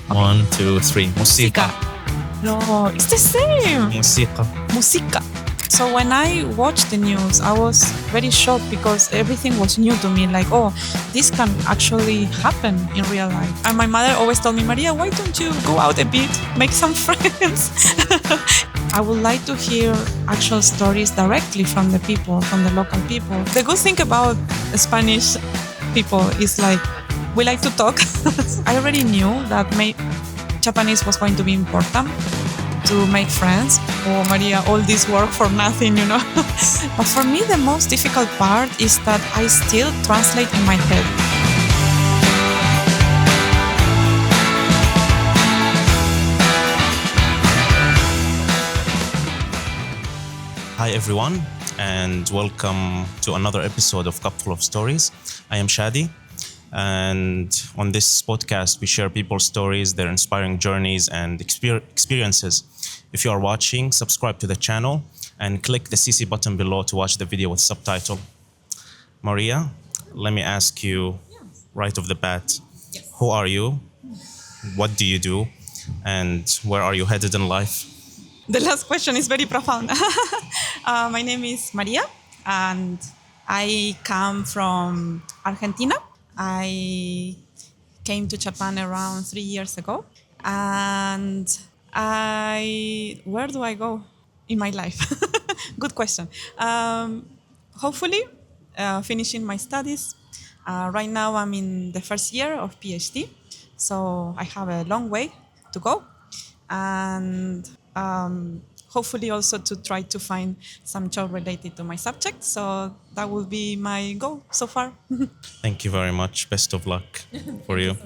Okay. 1, 2, 3. Musica. No, it's the same. Musica. Musica. So when I watched the news, I was very shocked because everything was new to me. Like, oh, this can actually happen in real life. And my mother always told me, Maria, why don't you go out a bit, make some friends? I would like to hear actual stories directly from the people, from the local people. The good thing about Spanish people is like, we like to talk. I already knew that Japanese was going to be important to make friends. Oh, Maria, all this work for nothing, you know. But for me, the most difficult part is that I still translate in my head. Hi, everyone, and welcome to another episode of Cupful of Stories. I am Shadi, and on this podcast, we share people's stories, their inspiring journeys, and experiences. If you are watching, subscribe to the channel and click the CC button below to watch the video with subtitle. Maria, let me ask you right off the bat, who are you? What do you do? And where are you headed in life? The last question is very profound. My name is Maria, and I come from Argentina. I came to Japan around 3 years ago. And where do I go in my life? Good question. Hopefully, finishing my studies. Right now, I'm in the first year of PhD, so I have a long way to go. And hopefully also to try to find some job related to my subject. So that will be my goal so far. Thank you very much. Best of luck for you.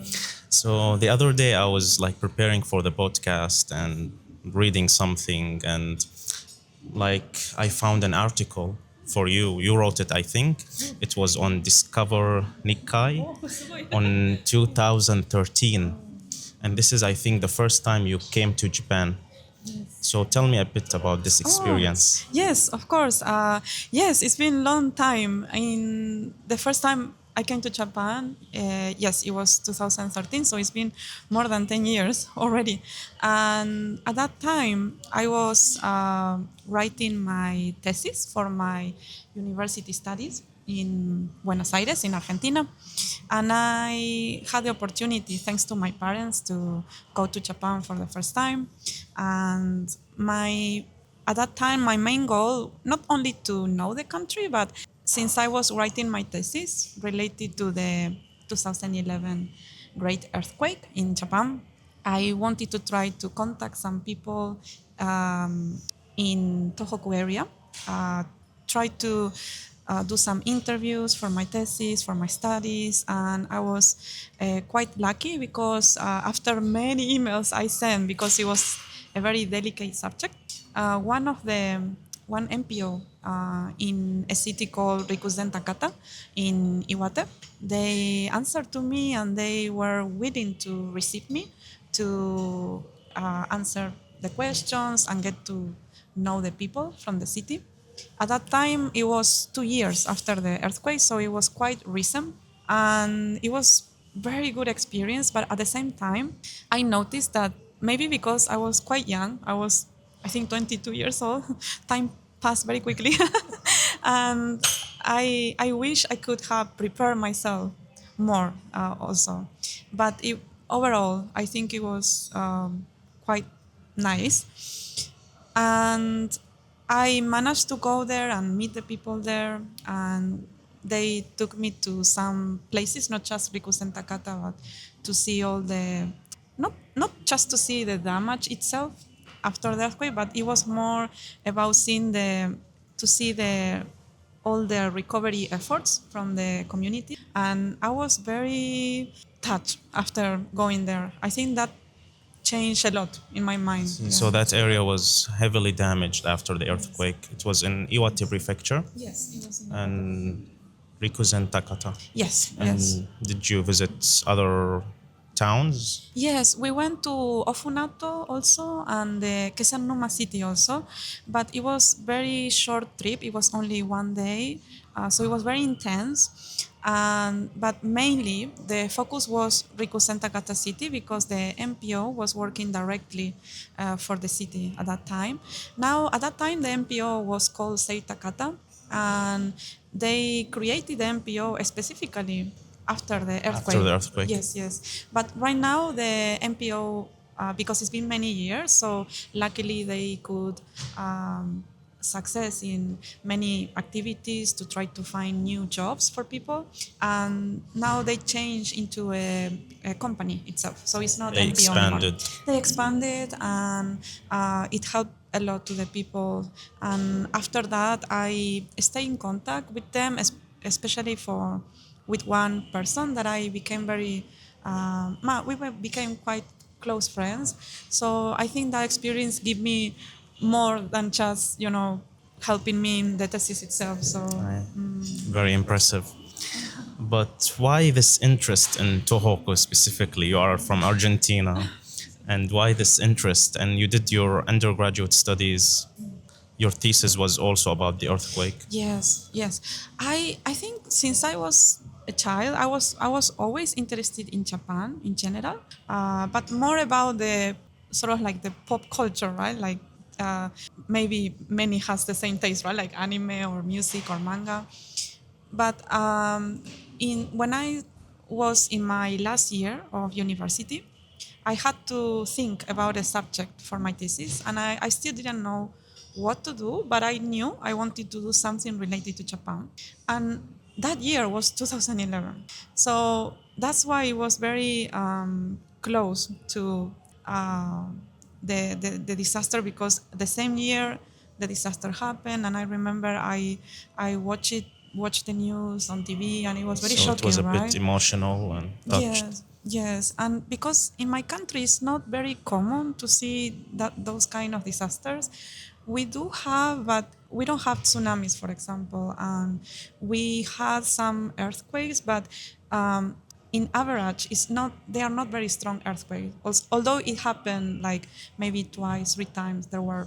So the other day I was like preparing for the podcast and reading something, and like I found an article for you. You wrote it, I think. It was on Discover Nikkei on 2013. And this is, I think, the first time you came to Japan. So tell me a bit about this experience. Yes, of course. Yes, it's been a long time. In the first time I came to Japan, yes, it was 2013, so it's been more than 10 years already. And at that time, I was writing my thesis for my university studies in Buenos Aires, in Argentina. And I had the opportunity, thanks to my parents, to go to Japan for the first time. And at that time, my main goal, not only to know the country, but since I was writing my thesis related to the 2011 great earthquake in Japan, I wanted to try to contact some people in Tohoku area, try to do some interviews for my thesis, for my studies, and I was quite lucky because after many emails I sent, because it was a very delicate subject, one NPO in a city called Rikuzentakata in Iwate, they answered to me and they were willing to receive me to answer the questions and get to know the people from the city. At that time, it was 2 years after the earthquake, so it was quite recent, and it was very good experience. But at the same time, I noticed that maybe because I was quite young, I think 22 years old, time passed very quickly, and I wish I could have prepared myself more also. But overall, I think it was quite nice. And I managed to go there and meet the people there, and they took me to some places, not just Rikuzentakata, but to see all the, not just to see the damage itself after the earthquake, but it was more about to see all the recovery efforts from the community. And I was very touched after going there. I think that changed a lot in my mind. So that area was heavily damaged after the earthquake. It was in Iwate Prefecture. Yes, it was. And Rikuzentakata. Yes, and yes. Did you visit other towns? Yes, we went to Ofunato also and the Kesanuma city also, but it was very short trip. It was only 1 day, so it was very intense. But mainly the focus was Rikuzentakata city because the MPO was working directly for the city at that time. Now, at that time, the MPO was called Seitakata, and they created the MPO specifically after the After earthquake. the earthquake. Yes, yes. But right now, the MPO, because it's been many years, so luckily they could success in many activities to try to find new jobs for people. And now they change into a company itself. So it's not They MPO anymore. expanded. They expanded, and it helped a lot to the people. And after that, I stay in contact with them, especially for with one person that I became very, became quite close friends. So I think that experience gave me more than just, helping me in the thesis itself. So Aye. Very impressive. But why this interest in Tohoku specifically? You are from Argentina. And why this interest? And you did your undergraduate studies. Your thesis was also about the earthquake. yes, yes. I think since I was a child, I was always interested in Japan in general, but more about the sort of like the pop culture, right? Like uh, maybe many has the same taste, right? Like anime or music or manga. But in when I was in my last year of university, I had to think about a subject for my thesis, and I still didn't know what to do, but I knew I wanted to do something related to Japan. And that year was 2011. So that's why it was very close to uh, the disaster, because the same year the disaster happened, and I remember I watched the news on TV, and it was very So it was shocking, a bit right? emotional and touched. Yes, yes, and because in my country it's not very common to see that those kind of disasters. We do have, but we don't have tsunamis, for example, and we had some earthquakes, but in average, it's not. They are not very strong earthquakes. Although it happened like maybe twice, three times, there were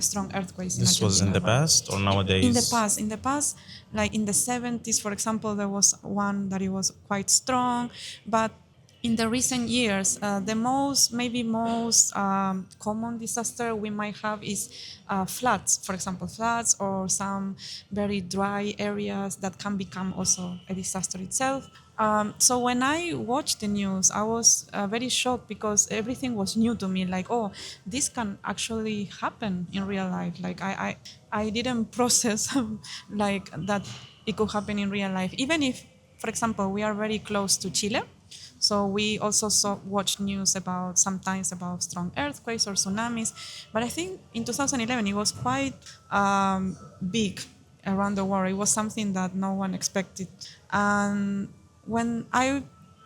strong earthquakes in This was in Argentina, the but past or in the nowadays? past, like in the 70s, for example, there was one that it was quite strong. But in the recent years, the most common disaster we might have is floods, for example, floods or some very dry areas that can become also a disaster itself. So when I watched the news, I was very shocked because everything was new to me. Like, oh, this can actually happen in real life. Like, I didn't process like that it could happen in real life. Even if, for example, we are very close to Chile, so we also watch news about sometimes about strong earthquakes or tsunamis. But I think in 2011 it was quite big around the world. It was something that no one expected. And when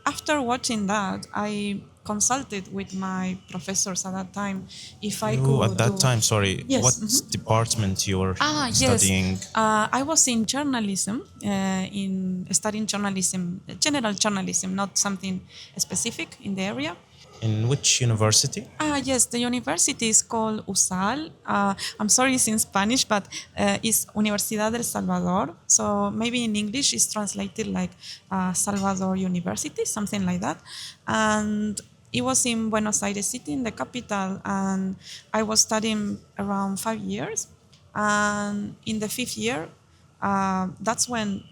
after watching that, I consulted with my professors at that time if I You, at could that do. time, sorry, what Yes. department you were Yes. studying? I was in journalism, in studying journalism, general journalism, not something specific in the area. In which university? Yes, the university is called USAL. I'm sorry, it's in Spanish, but it's Universidad del Salvador. So maybe in English it's translated like Salvador University, something like that. And it was in Buenos Aires City, in the capital, and I was studying around 5 years. And in the fifth year, that's when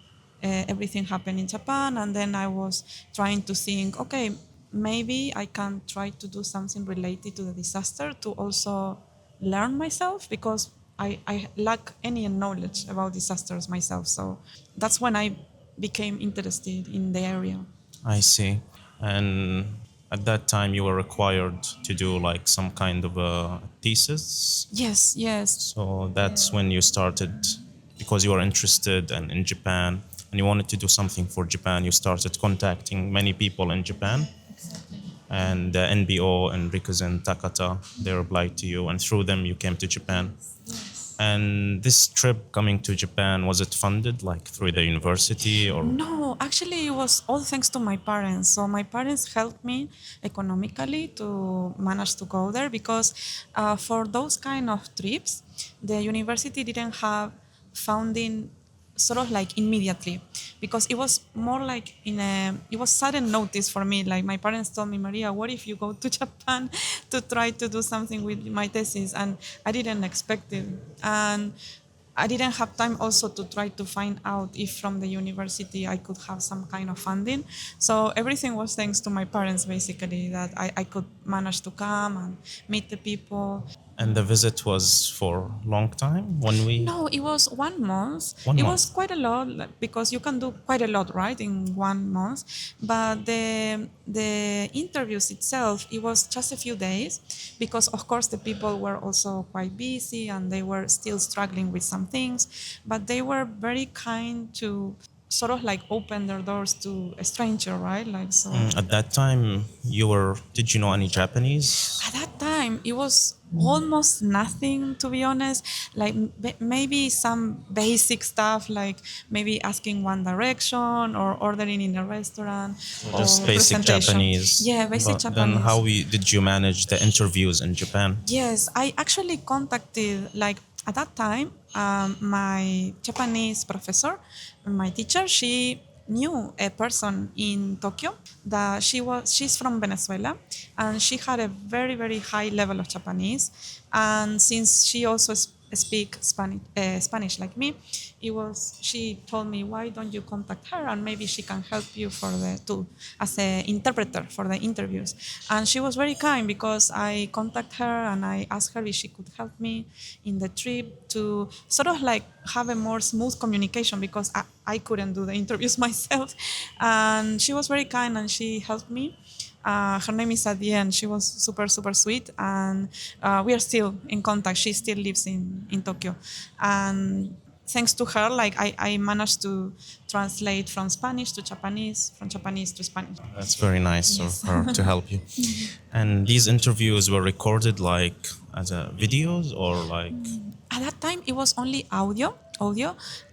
everything happened in Japan. And then I was trying to think, okay, maybe I can try to do something related to the disaster to also learn myself, because I lack any knowledge about disasters myself. So that's when I became interested in the area. I see. And at that time, you were required to do like some kind of a thesis. Yes, yes. So that's when you started, because you were interested and in Japan and you wanted to do something for Japan, you started contacting many people in Japan. And the NBO and Rikuzentakata, they replied to you, and through them you came to Japan. And this trip coming to Japan, was it funded like through the university or? No, actually, it was all thanks to my parents. So my parents helped me economically to manage to go there, because for those kind of trips, the university didn't have funding sort of like immediately, because it was more like it was sudden notice for me. Like my parents told me, Maria, what if you go to Japan to try to do something with my thesis? And I didn't expect it. And I didn't have time also to try to find out if from the university I could have some kind of funding. So everything was thanks to my parents, basically, that I could manage to come and meet the people. And the visit was for a long time? No, it was 1 month. One It was month. quite a lot, like, because you can do quite a lot, right, in 1 month. But the interviews itself, it was just a few days, because of course the people were also quite busy and they were still struggling with some things. But they were very kind to sort of like open their doors to a stranger, right? Like so. At that time, did you know any Japanese? At that time, it was almost nothing, to be honest. Like maybe some basic stuff, like maybe asking one direction or ordering in a restaurant or Just basic presentation. Japanese. Yeah, basic But then Japanese. did you manage the interviews in Japan? Yes, I actually contacted, like, at that time, my Japanese professor, my teacher, she knew a person in Tokyo that she's from Venezuela, and she had a very very high level of Japanese. And since she also speak Spanish like me, she told me, why don't you contact her and maybe she can help you as an interpreter for the interviews. And she was very kind, because I contacted her and I asked her if she could help me in the trip to sort of like have a more smooth communication, because I couldn't do the interviews myself. And she was very kind and she helped me. Her name is Shadi, and she was super, super sweet. And we are still in contact. She still lives in Tokyo. And thanks to her, like I managed to translate from Spanish to Japanese, from Japanese to Spanish. That's very nice of Yes. her to help you. And these interviews were recorded like as a videos or like At that time, it was only audio,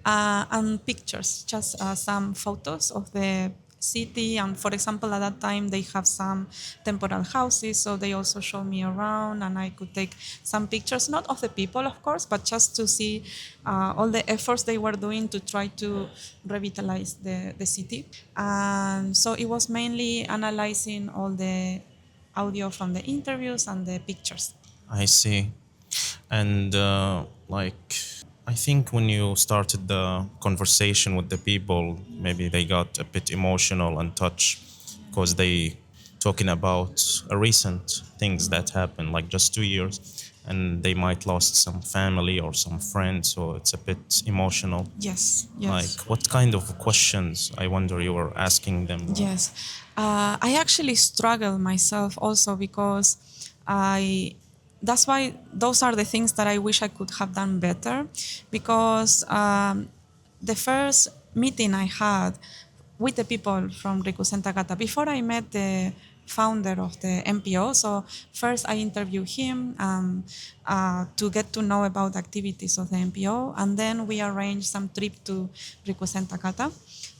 and pictures, just some photos of the city. And for example, at that time, they have some temporal houses, so they also showed me around, and I could take some pictures, not of the people, of course, but just to see all the efforts they were doing to try to revitalize the city. And so it was mainly analyzing all the audio from the interviews and the pictures. I see. And like I think when you started the conversation with the people, maybe they got a bit emotional and touched because they talking about a recent things that happened, like just 2 years, and they might lost some family or some friends, so it's a bit emotional. Yes, Like, yes. what kind of questions, I wonder, you were asking them? Yes, I actually struggle myself also, because I. That's why those are the things that I wish I could have done better, because the first meeting I had with the people from Rikuzentakata, before I met the founder of the MPO. So first I interviewed him to get to know about the activities of the MPO, and then we arranged some trip to Rikuzentakata.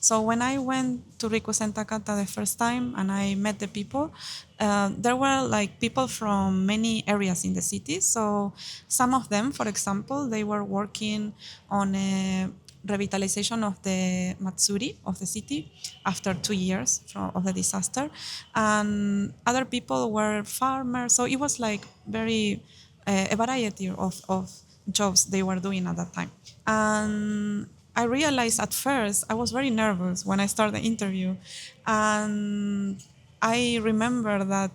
So when I went to Rikuzentakata the first time and I met the people, there were like people from many areas in the city. So some of them, for example, they were working on a revitalization of the Matsuri of the city after 2 years of the disaster. And other people were farmers. So it was like very a variety of jobs they were doing at that time. And I realized at first I was very nervous when I started the interview. And I remember that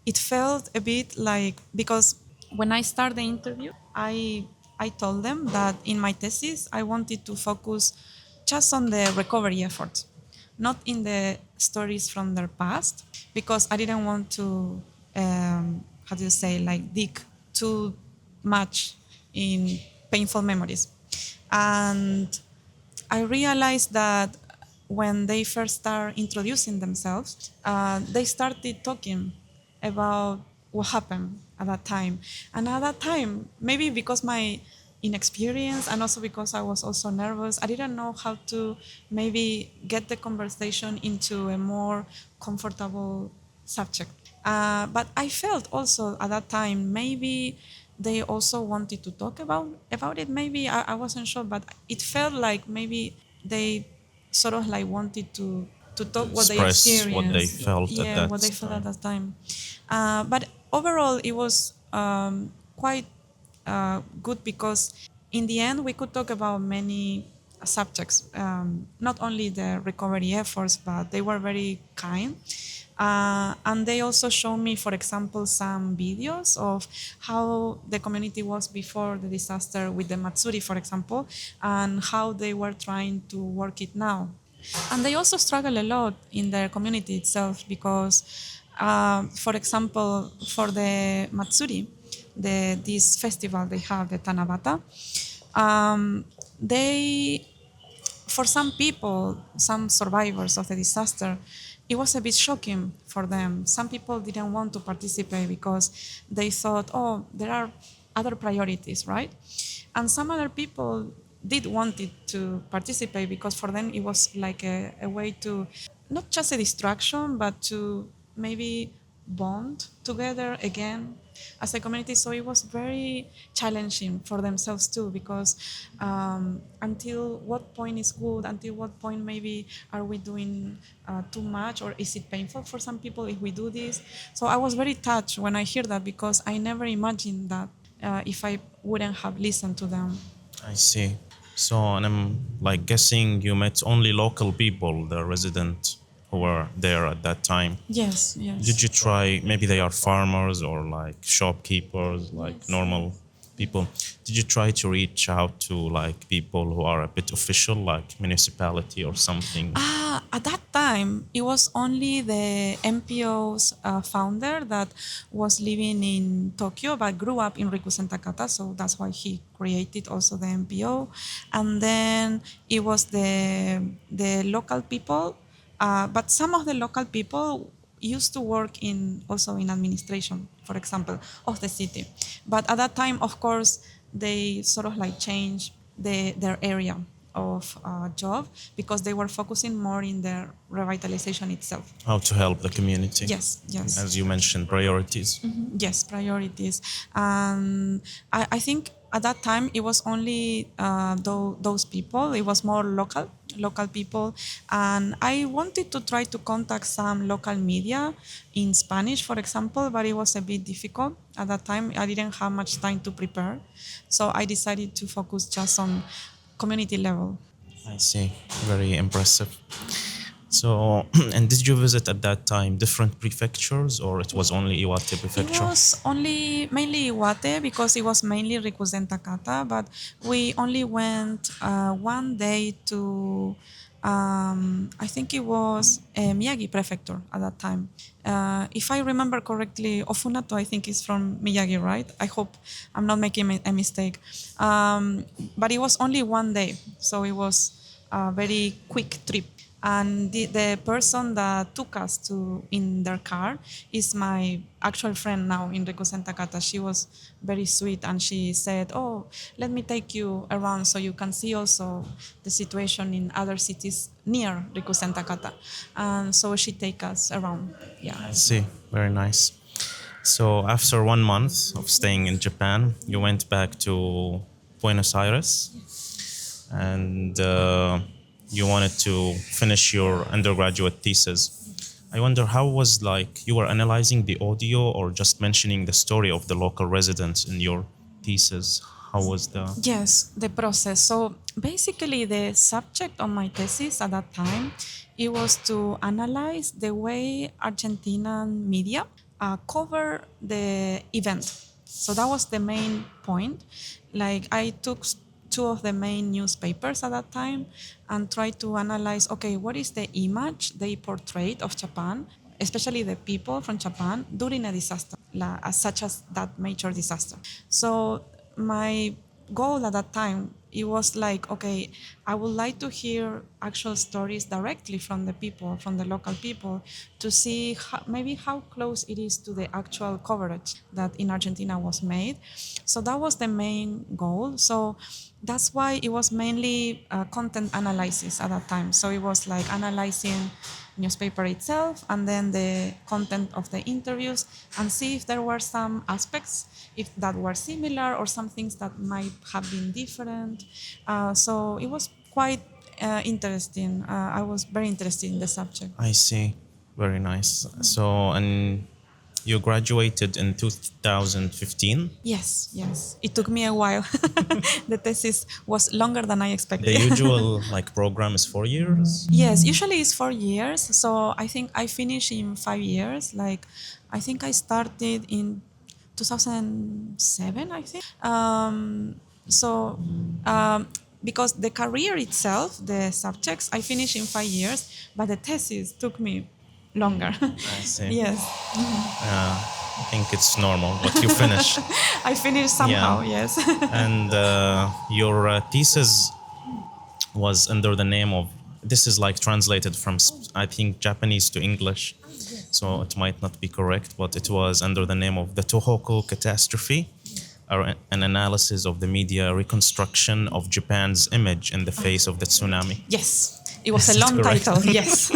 it felt a bit like, because when I started the interview, I told them that in my thesis I wanted to focus just on the recovery efforts, not in the stories from their past, because I didn't want to, how do you say, like dig too much in painful memories. And I realized that when they first started introducing themselves, they started talking about what happened at that time. And at that time, maybe because my inexperience and also because I was also nervous, I didn't know how to maybe get the conversation into a more comfortable subject. But I felt also at that time maybe they also wanted to talk about it. Maybe I wasn't sure, but it felt like maybe they sort of like wanted to talk what they Express what they experienced, felt at yeah, that what they felt at time. that time. But overall, it was quite good because in the end we could talk about many subjects, not only the recovery efforts, but they were very kind. And they also showed me, for example, some videos of how the community was before the disaster with the Matsuri, for example, and how they were trying to work it now. And they also struggle a lot in their community itself because, for example, for the Matsuri, this festival they have, the Tanabata, they, for some people, some survivors of the disaster, it was a bit shocking for them. Some people didn't want to participate because they thought, oh, there are other priorities, right? And some other people did want it to participate because for them it was like a way to not just a distraction, but to maybe bond together again as a community. So it was very challenging for themselves too, because until what point is good, until what point maybe are we doing too much, or is it painful for some people if we do this? So I was very touched when I hear that, because I never imagined that if I wouldn't have listened to them. I see. So, and I'm like guessing you met only local people, the resident who were there at that time. Yes, Did yes. you try, maybe they are farmers or like shopkeepers, like Yes, normal yes. people. Did you try to reach out to like people who are a bit official, like municipality or something? At that time, it was only the MPO's founder that was living in Tokyo but grew up in Rikuzentakata, so that's why he created also the MPO. And then it was the local people, but some of the local people used to work in also in administration, for example, of the city. But at that time, of course, they sort of like changed their area of job because they were focusing more in their revitalization itself. How to help the community? Yes, yes. As you mentioned, priorities. Yes, priorities. I think at that time it was only those people. It was more local people, and I wanted to try to contact some local media in Spanish, for example, but it was a bit difficult at that time. I didn't have much time to prepare, so I decided to focus just on community level. I see. Very impressive. So, and did you visit at that time different prefectures or it was only Iwate It prefecture? was only mainly Iwate because it was mainly Rikuzentakata, but we only went one day to, I think it was Miyagi prefecture at that time. If I remember correctly, Ofunato, I think, is from Miyagi, right? I hope I'm not making a mistake. But it was only one day, so it was a very quick trip. And the person that took us to in their car is my actual friend now in Rikuzentakata. She was very sweet and she said, oh, let me take you around so you can see also the situation in other cities near Rikuzentakata. And so she take us around. Yeah. I see. Very nice. So, after 1 month of staying in Japan, you went back to Buenos Aires and you wanted to finish your undergraduate thesis. I wonder how was like you were analyzing the audio or just mentioning the story of the local residents in your thesis. How was the Yes, the process. So basically, the subject of my thesis at that time, it was to analyze the way Argentinian media cover the event. So that was the main point. Like I took two of the main newspapers at that time and tried to analyze, okay, what is the image they portrayed of Japan, especially the people from Japan during a disaster, such as that major disaster. So my goal at that time, it was like, okay, I would like to hear actual stories directly from the people, from the local people, to see maybe how close it is to the actual coverage that in Argentina was made. So that was the main goal. So that's why it was mainly content analysis at that time. So it was like analyzing newspaper itself, and then the content of the interviews, and see if there were some aspects if that were similar or some things that might have been different. So it was quite interesting. I was very interested in the subject. I see. Very nice. So, and you graduated in 2015. Yes, yes. It took me a while. The thesis was longer than I The expected. usual like program is 4 years. Yes, usually it's 4 years. So I think I finished in 5 years. Like, I think I started in 2007, I think. So, because the career itself, the subjects, I finished in 5 years, but the thesis took me longer. I see. Yes, I think it's normal, but you finish. I finished somehow, yes. And your thesis was under the name of, this is like translated from, I think, Japanese to English. So it might not be correct, but it was under the name of the Tohoku catastrophe, or an analysis of the media reconstruction of Japan's image in the face of the tsunami. Yes, it was Is a it long correct? title. Yes,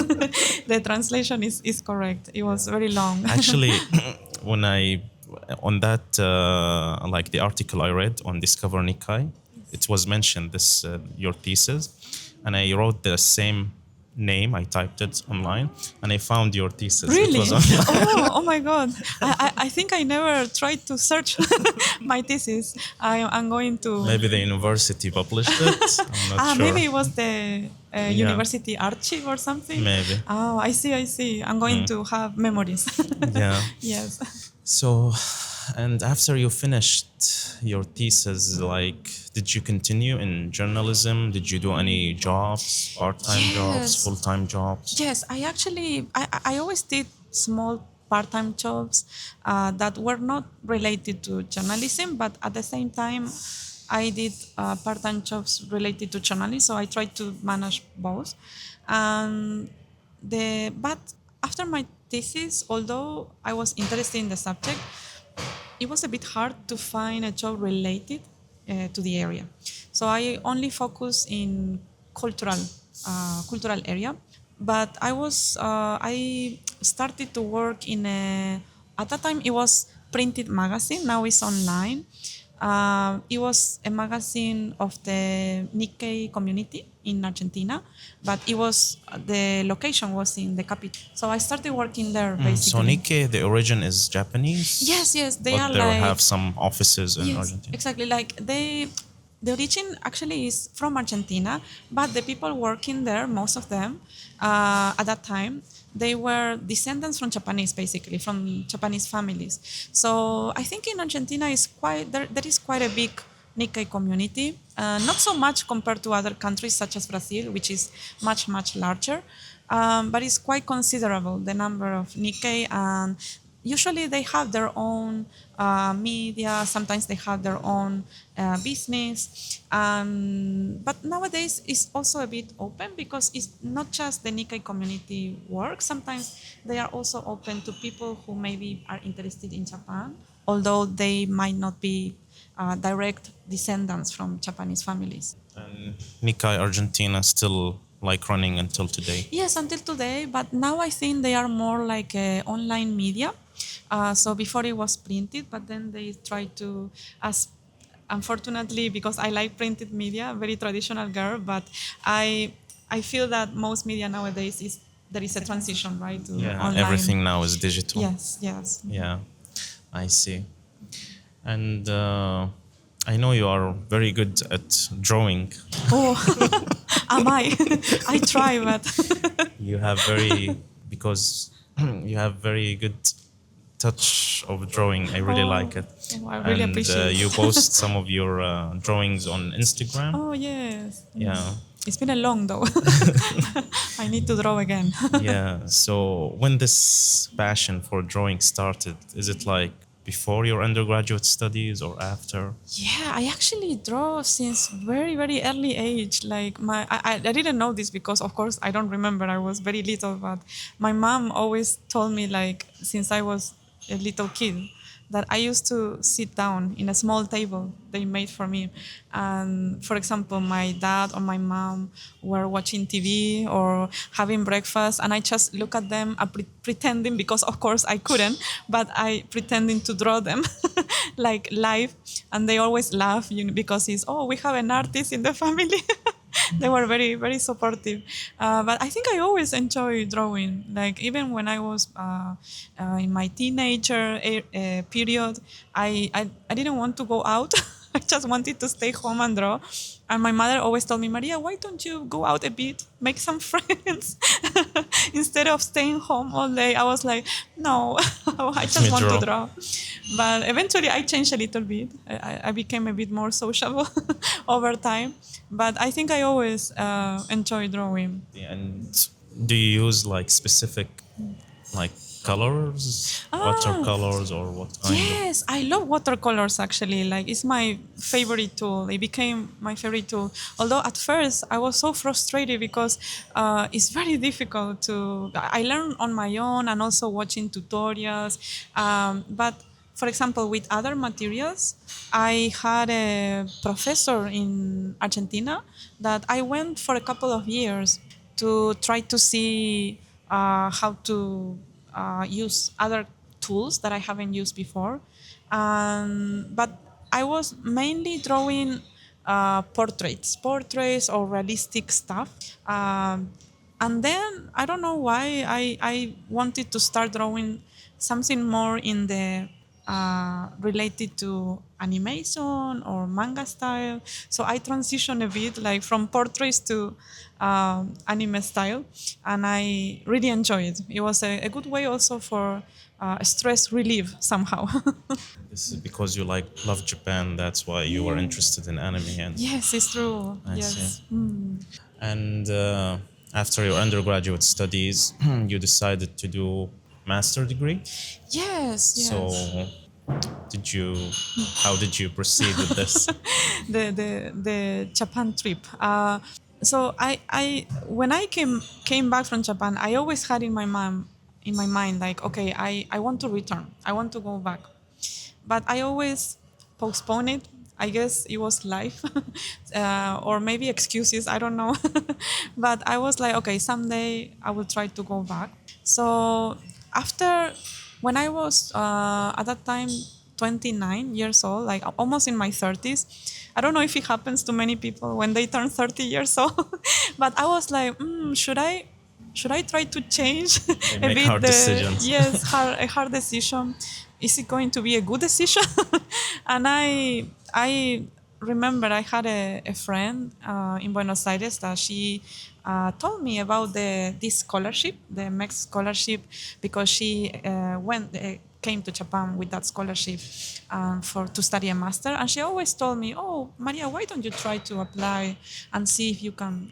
the translation is correct. It was very long. Actually, when I on that like the article I read on Discover Nikkei, it was mentioned this your thesis, and I wrote the same name. I typed it online, and I found your thesis. Really? It was online. Oh my God. I think I never tried to search my thesis. I'm going to. Maybe the university published it. I'm not sure. Maybe it was the university archive or something. Maybe. Oh, I see. I'm going to have memories. Yeah. Yes. So, and after you finished your thesis, like, did you continue in journalism? Did you do any jobs, part-time jobs, Yes. full-time jobs? Yes, I always did small part-time jobs that were not related to journalism, but at the same time, I did part-time jobs related to journalism. So I tried to manage both. But after my thesis, although I was interested in the subject, it was a bit hard to find a job related to the area. So I only focus in cultural area. But I started to work at that time it was printed magazine. Now it's online. It was a magazine of the Nikkei community in Argentina, but the location was in the capital. So I started working there So basically. Nikkei, the origin is Japanese? Yes, they but are they like have some offices in yes, Argentina. exactly. Like the origin actually is from Argentina, but the people working there, most of them, at that time, they were descendants from Japanese, basically, from Japanese families. So I think in Argentina there is quite a big Nikkei community, not so much compared to other countries such as Brazil, which is much, much larger, but it's quite considerable, the number of Nikkei, and usually they have their own media, sometimes they have their own business. But nowadays it's also a bit open because it's not just the Nikkei community work. Sometimes they are also open to people who maybe are interested in Japan, although they might not be direct descendants from Japanese families. And Nikkei Argentina still like running until today. Yes, until today, but now I think they are more like online media. So before it was printed, but then they try to, as unfortunately, because I like printed media, very traditional girl, but I feel that most media nowadays there is a transition, right, to Yeah, online. everything now is digital. Yes. Yeah, I see. And I know you are very good at drawing. Oh, am I? I try, but You have because you have very good touch of drawing. I really like it. Oh, I really And appreciate you it. post some of your drawings on Instagram. Oh, yes. Yeah. It's been a long though. I need to draw again. Yeah. So when this passion for drawing started, is it like before your undergraduate studies or after? Yeah, I actually draw since very, very early age. Like I didn't know this because, of course, I don't remember. I was very little, but my mom always told me, like, since I was a little kid, that I used to sit down in a small table they made for me. And for example, my dad or my mom were watching TV or having breakfast, and I just look at them pretending, because of course I couldn't, but I pretending to draw them like live. And they always laugh, because it's, oh, we have an artist in the family. They were very, very supportive. But I think I always enjoy drawing. Like even when I was in my teenager period, I didn't want to go out. I just wanted to stay home and draw. And my mother always told me, Maria, why don't you go out a bit, make some friends, instead of staying home all day? I was like, no, I Let just me want to draw. draw. But eventually I changed a little bit. I became a bit more sociable over time. But I think I always enjoy drawing. And do you use like specific like colors, Ah, watercolors, or what kind of? yes, I love watercolors actually. Like it's my favorite tool. It became my favorite tool. Although at first I was so frustrated because it's very difficult to. I learned on my own and also watching tutorials. But for example, with other materials, I had a professor in Argentina that I went for a couple of years to try to see how to use other tools that I haven't used before. But I was mainly drawing portraits or realistic stuff. And then I don't know why I wanted to start drawing something more in the related to animation or manga style. So I transitioned a bit, like from portraits to anime style, and I really enjoy it. It was a good way also for stress relief somehow. This is because you like love Japan. That's why you were interested in anime. And Yes, it's true. I see. Yes. And after your undergraduate studies, you decided to do master degree. Yes, So, yes. did you? How did you proceed with this? The Japan trip. So I when I came back from Japan, I always had in my mind like, okay, I want to return. I want to go back. But I always postpone it. I guess it was life, or maybe excuses. I don't know. But I was like, okay, someday I will try to go back. So after, when I was at that time 29 years old, like almost in my 30s, I don't know if it happens to many people when they turn 30 years old, but I was like, should I try to change They a make bit hard decisions. a hard decision? Is it going to be a good decision? And I remember I had a friend in Buenos Aires that she told me about this scholarship, the MEXT scholarship, because she came to Japan with that scholarship for to study a master, and she always told me, "Oh, Maria, why don't you try to apply and see if you can,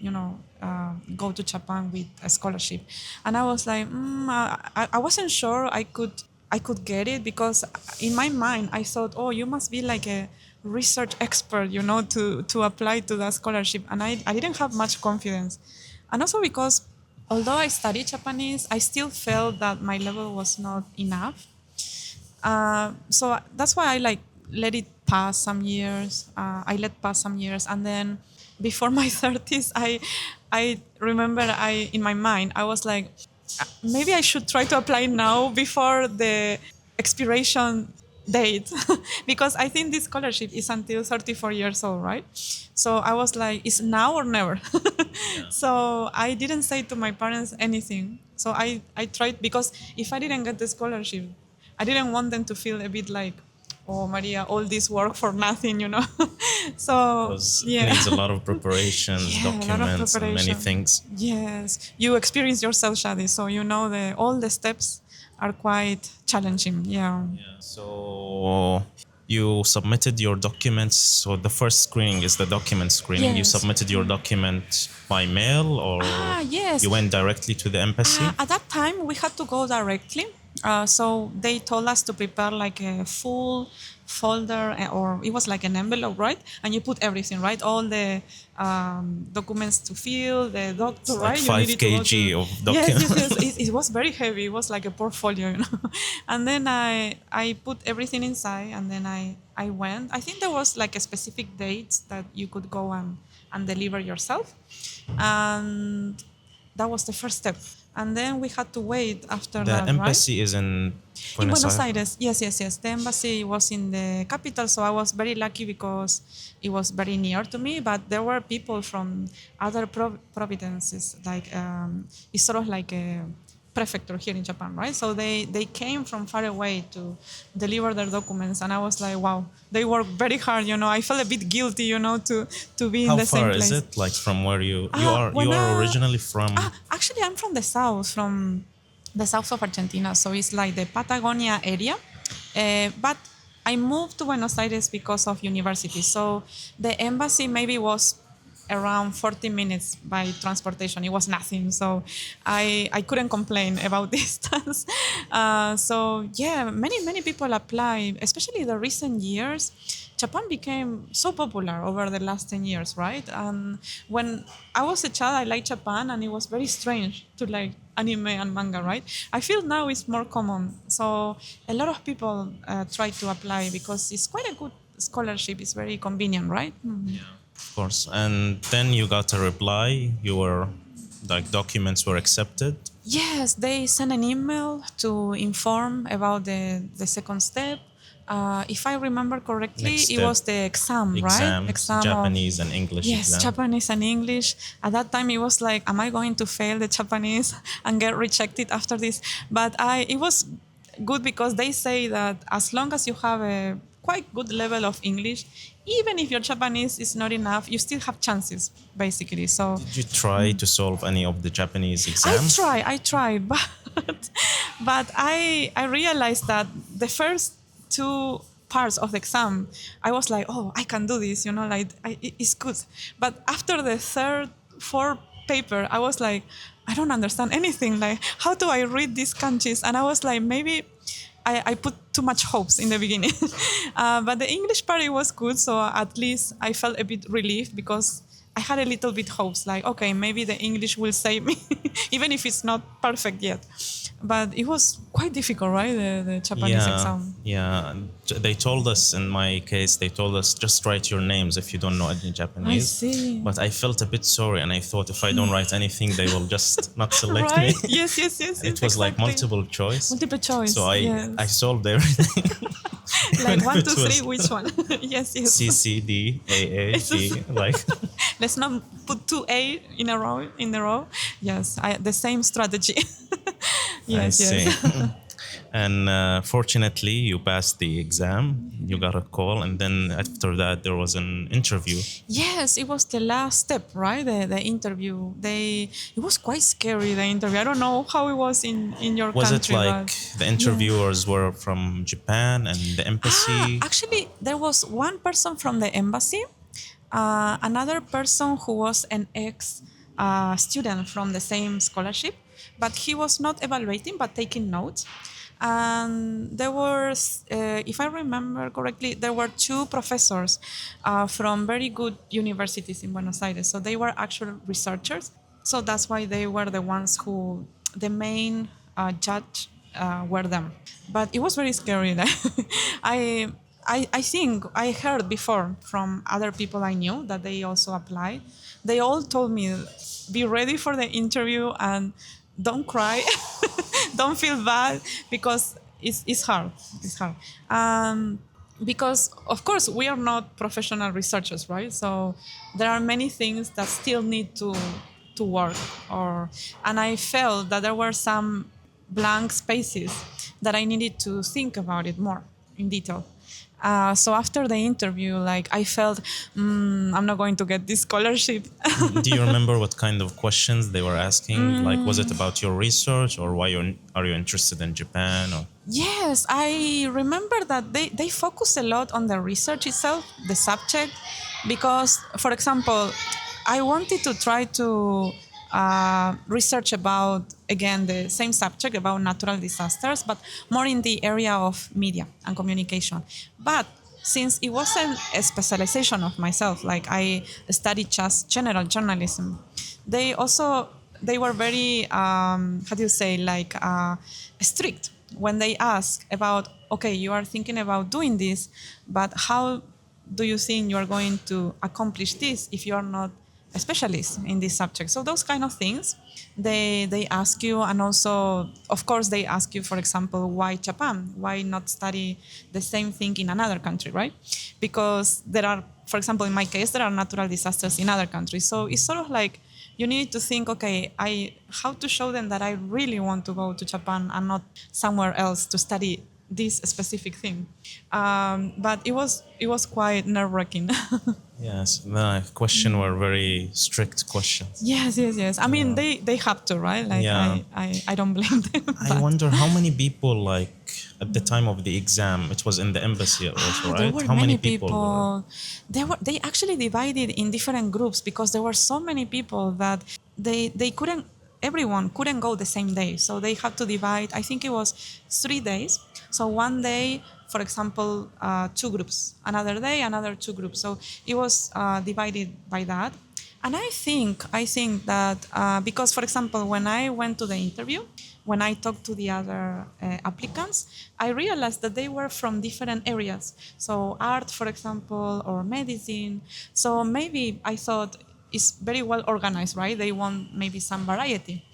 go to Japan with a scholarship?" And I was like, I wasn't sure I could get it, because in my mind I thought, oh, you must be like a research expert, to apply to that scholarship, and I didn't have much confidence, and also because although I studied Japanese, I still felt that my level was not enough. So that's why I like let it pass some years. I let pass some years, and then before my 30s, I remember in my mind I was like, maybe I should try to apply now before the expiration date, because I think this scholarship is until 34 years old, right? So I was like, it's now or never. So I didn't say to my parents anything. So I tried, because if I didn't get the scholarship, I didn't want them to feel a bit like, oh, Maria, all this work for nothing. So Because it yeah. needs a lot of preparations, Yeah, a lot of documents, and many preparation. things. Yes, you experience yourself, Shadi, so you know all the steps are quite challenging. Yeah. So you submitted your documents. So the first screening is the document screening. You Yes. submitted your document by mail, or Yes. you went directly to the embassy? At that time, we had to go directly. So they told us to prepare like a full folder, or it was like an envelope, right? And you put everything, right? All the documents to fill, the doctor, It's like right? You 5 needed to go to. kg of Yes, yes, document. yes. It was very heavy. It was like a portfolio, you know. And then I put everything inside, and then I went. I think there was like a specific dates that you could go and deliver yourself, and that was the first step. And then we had to wait after The that, right? embassy is in In Buenos Buenos Aires. Aires, yes, yes, yes. The embassy was in the capital, so I was very lucky because it was very near to me. But there were people from other provinces, like it's sort of like a prefecture here in Japan, right? So they came from far away to deliver their documents, and I was like, wow, they worked very hard. You know, I felt a bit guilty, you know, to be in How the same far is place. it? Like from where you are? You When are originally from. actually, I'm from the south, from the south of Argentina, so it's like the Patagonia area. But I moved to Buenos Aires because of university. So the embassy maybe was around 40 minutes by transportation. It was nothing. So I couldn't complain about distance. So yeah, many people apply, especially the recent years. Japan became so popular over the last 10 years, right? And when I was a child, I liked Japan, and it was very strange to like anime and manga, right? I feel now it's more common. So a lot of people try to apply because it's quite a good scholarship. It's very convenient, right? Yeah, of course. And then you got a reply. You were like documents were accepted. Yes, they sent an email to inform about the second step. If I remember correctly, Next it step, was the exam, right? exams, Exam of. Japanese and English Yes, exam. Japanese and English. At that time, it was like, am I going to fail the Japanese and get rejected after this? But it was good because they say that as long as you have a quite good level of English, even if your Japanese is not enough, you still have chances, basically. So Did you try to solve any of the Japanese exams? I try, but I realized that the first two parts of the exam, I was like, oh, I can do this, you know, like it's good. But after the third, fourth paper, I was like, I don't understand anything. Like, how do I read these kanjis? And I was like, maybe I put too much hopes in the beginning. But the English part, it was good. So at least I felt a bit relieved because I had a little bit hopes, like, okay, maybe the English will save me, even if it's not perfect yet. But it was quite difficult, right? The Japanese Yeah, exam. yeah. They told us, in my case, they told us just write your names if you don't know any I Japanese. see. But I felt a bit sorry, and I thought if I don't write anything, they will just not select me. Right? Yes, yes, yes, It yes, was like exactly. multiple choice. Multiple So choice, I yes. solved everything. Even Like if one, it two, three, was which one? Yes, yes. C C D A A It's G, like Let's not put two A in a row. In a row. Yes, the same strategy. I Yes, yes. see. And fortunately, you passed the exam. You got a call, and then after that, there was an interview. Yes, it was the last step, right? The interview. It was quite scary. The interview. I don't know how it was in your Was it country, like but the yeah. interviewers were from Japan and the embassy? Actually, there was one person from the embassy, another person who was an ex student from the same scholarship, but he was not evaluating but taking notes. And there were, if I remember correctly, there were two professors from very good universities in Buenos Aires. So they were actual researchers. So that's why they were the ones who, the main judge were them. But it was very scary. I, I think I heard before from other people I knew that they also applied. They all told me, be ready for the interview and don't cry, don't feel bad because it's hard. It's hard. Because of course we are not professional researchers, right? So there are many things that still need to work, or and I felt that there were some blank spaces that I needed to think about it more in detail. So after the interview, like I felt, I'm not going to get this scholarship. Do you remember what kind of questions they were asking? Like, was it about your research, or why are you interested in Japan? Or Yes, I remember that they focus a lot on the research itself, the subject, because, for example, I wanted to try to research about, again, the same subject about natural disasters, but more in the area of media and communication. But since it wasn't a specialization of myself, like I studied just general journalism, they also they were very how do you say, like strict when they ask about, okay, you are thinking about doing this, but how do you think you are going to accomplish this if you are not a specialist in this subject? So those kind of things, they ask you. And also, of course, they ask you, for example, why Japan? Why not study the same thing in another country, right? Because there are, for example, in my case, there are natural disasters in other countries. So it's sort of like you need to think, okay, how to show them that I really want to go to Japan and not somewhere else to study this specific thing. But it was quite nerve wracking. Yes, the question were very strict questions. Yes. I mean, they have to, right? Like Yeah. I don't blame them. I But wonder how many people, like, at the time of the exam, it was in the embassy also, there right? were How many people were? people. They actually divided in different groups because there were so many people that they couldn't everyone couldn't go the same day. So they had to divide. I think it was 3 days. So one day, for example, two groups. Another day, another two groups. So it was divided by that. And I think that because, for example, when I went to the interview, when I talked to the other applicants, I realized that they were from different areas. So art, for example, or medicine. So maybe I thought it's very well organized, right? They want maybe some variety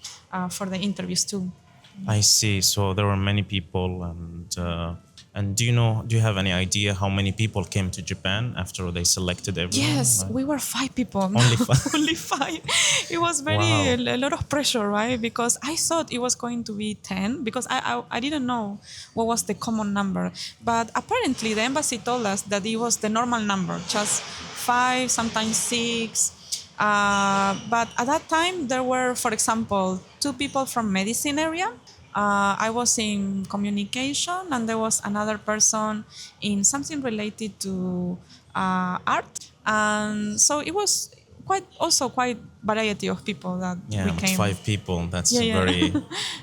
for the interviews too. I see. So there were many people, and do you have any idea how many people came to Japan after they selected everyone? Yes, we were 5 people. Only five. Only five. It was Wow. a lot of pressure, right? Because I thought it was going to be 10 because I didn't know what was the common number. But apparently the embassy told us that it was the normal number, just five, sometimes six. But at that time, there were, for example, two people from medicine area. I was in communication, and there was another person in something related to art. And so it was quite variety of people that Yeah, we but came. 5 people, that's a Yeah. very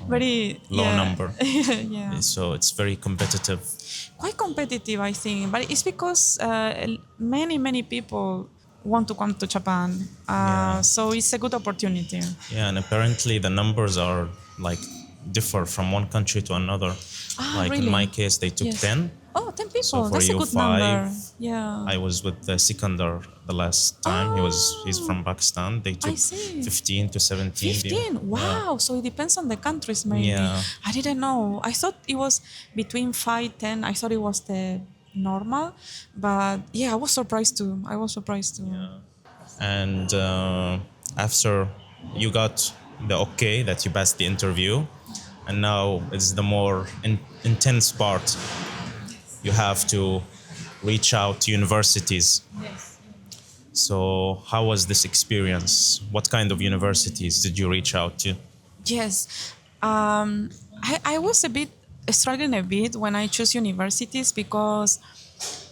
Very low number. Yeah. So it's very competitive. Quite competitive, I think, but it's because many people want to come to Japan, Yeah. so it's a good opportunity. Yeah, and apparently the numbers are like differ from one country to another. Like in Really? my case, they took Yes. 10. Oh, 10 people. So for That's a you good 5, number. Yeah. I was with the Sikandar the last time. He's Oh, from Pakistan. They I took see. 15 to 17. 15. Yeah. Wow. So it depends on the countries, maybe. Yeah. I didn't know. I thought it was between 5, 10. I thought it was the normal. But yeah, I was surprised too. And after you got the okay that you passed the interview, and now it's the more intense part. You have to reach out to universities. Yes. So how was this experience? What kind of universities did you reach out to? Yes. I was struggling a bit when I chose universities because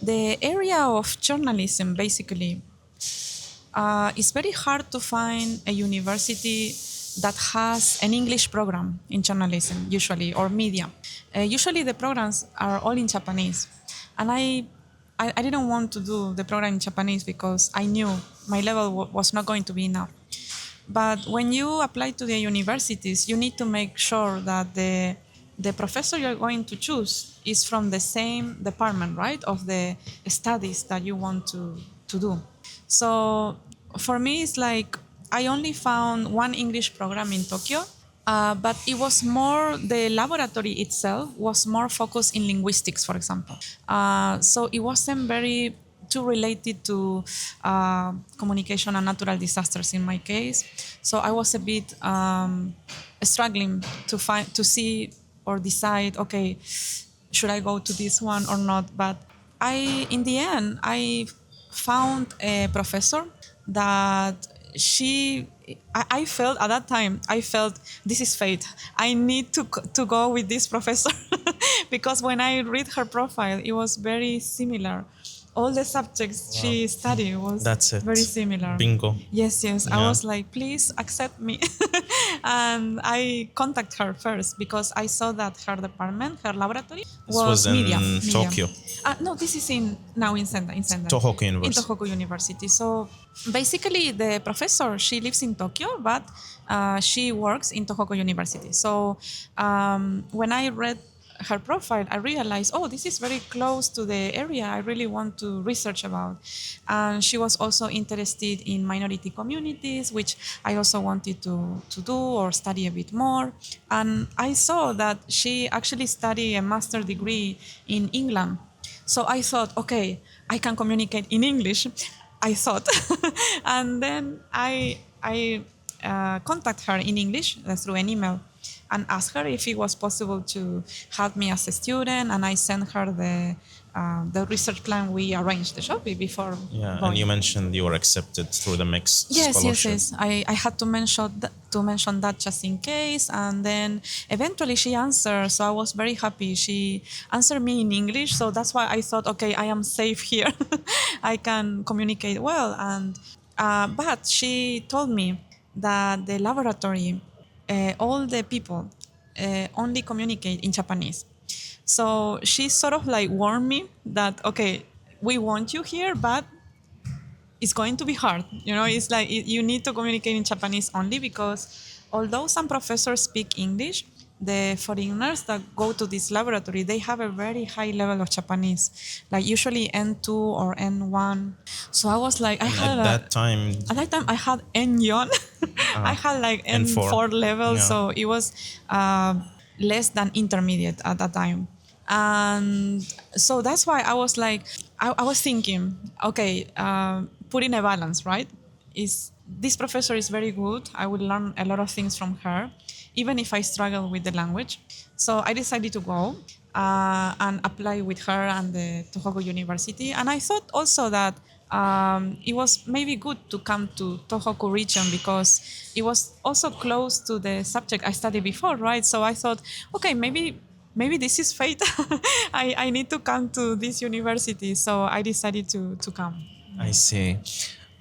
the area of journalism basically it's very hard to find a university that has an English program in journalism, usually, or media. Usually, the programs are all in Japanese, and I didn't want to do the program in Japanese because I knew my level was not going to be enough. But when you apply to the universities, you need to make sure that the professor you're going to choose is from the same department, right, of the studies that you want to do. So for me, it's like I only found one English program in Tokyo, but it was more, the laboratory itself was more focused in linguistics, for example. So it wasn't very too related to communication and natural disasters in my case. So I was a bit struggling to see or decide, okay, should I go to this one or not? But in the end, I found a professor that I felt at that time, I felt this is fate. I need to go with this professor because when I read her profile, it was very similar all the subjects she studied was That's very it. similar. Bingo. Yes, yes. I Yeah. was like, please accept me. And I contact her first because I saw that her department, her laboratory This was was media. in Media. Tokyo, No, this is now in Sendai. In Sendai. Tohoku In University. Tohoku University. So basically, the professor, she lives in Tokyo, but she works in Tohoku University. So when I read her profile, I realized, oh, this is very close to the area I really want to research about. And she was also interested in minority communities, which I also wanted to do or study a bit more. And I saw that she actually studied a master's degree in England. So I thought, okay, I can communicate in English. I thought, and then I contact her in English through an email, and asked her if it was possible to have me as a student, and I sent her the research plan we arranged the Shopee before Yeah, and you going. mentioned you were accepted through the MEXT Yes, yes, scholarship. yes. I had to mention that just in case, and then eventually she answered. So I was very happy. She answered me in English, so that's why I thought, okay, I am safe here. I can communicate well, and but she told me that the laboratory, all the people, only communicate in Japanese. So she sort of like warned me that okay, we want you here, but it's going to be hard. You know, it's like you need to communicate in Japanese only because although some professors speak English, the foreigners that go to this laboratory, they have a very high level of Japanese, like usually N2 or N1. So I was like, And at that time, at that time I had N-yon. I uh, had like N4. N4 level, Yeah. so it was less than intermediate at that time. And so that's why I was like, I was thinking, okay, put in a balance, right? Is this professor is very good. I will learn a lot of things from her, even if I struggle with the language. So I decided to go and apply with her and the Tohoku University. And I thought also that it was maybe good to come to Tohoku region because it was also close to the subject I studied before, right? So I thought, okay, maybe this is fate. I need to come to this university. So I decided to come. I see.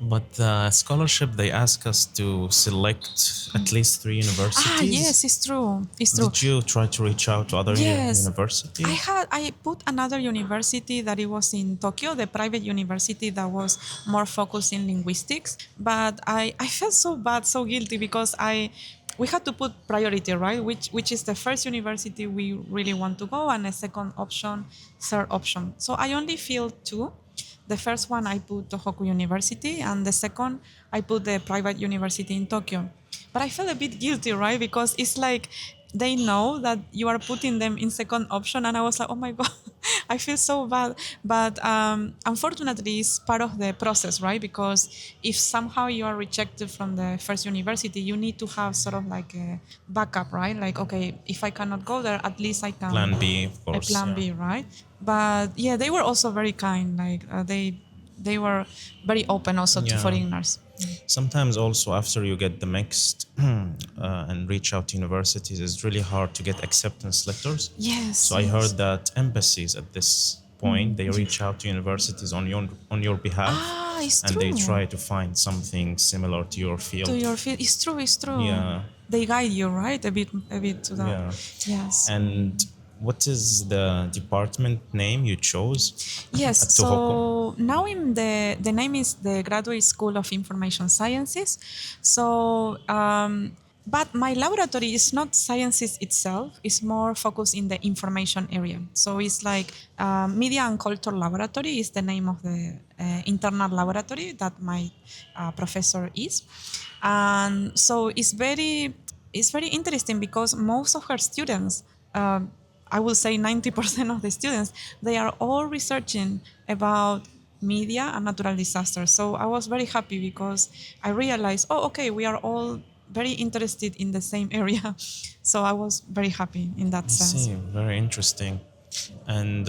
But the scholarship, they ask us to select at least three Ah, universities. yes, it's true. It's true. Did you try to reach out to other Yes, universities? I put another university that it was in Tokyo, the private university that was more focused in linguistics. But I felt so bad, so guilty because we had to put priority, right? Which is the first university we really want to go, and a second option, third option. So I only filled two. The first one I put Tohoku University, and the second I put the private university in Tokyo. But I felt a bit guilty, right? Because it's like they know that you are putting them in second option, and I was like, oh my god, I feel so bad. But unfortunately, it's part of the process, right? Because if somehow you are rejected from the first university, you need to have sort of like a backup, right? Like, okay, if I cannot go there, at least I can Plan B, of a course. plan Yeah. B, right? But yeah, they were also very kind. Like they were very open also to Yeah. foreigners. Sometimes also after you get the mixed and reach out to universities, it's really hard to get acceptance letters. Yes, So I yes. heard that embassies at this point they reach out to universities on your behalf, Ah, it's and they true. try to find something similar to your To field. your field, it's true. It's true. Yeah, They guide you, right? A bit to that. yeah. Yes. And what is the department name you chose Yes. at Tohoku? So now in the name is the Graduate School of Information Sciences. So, but my laboratory is not sciences itself. It's more focused in the information area. So it's like Media and Culture Laboratory is the name of the internal laboratory that my professor is, and so it's very interesting because most of her students. I will say 90% of the students, they are all researching about media and natural disasters. So I was very happy because I realized, oh, okay, we are all very interested in the same area. So I was very happy in that I sense. see, very interesting. And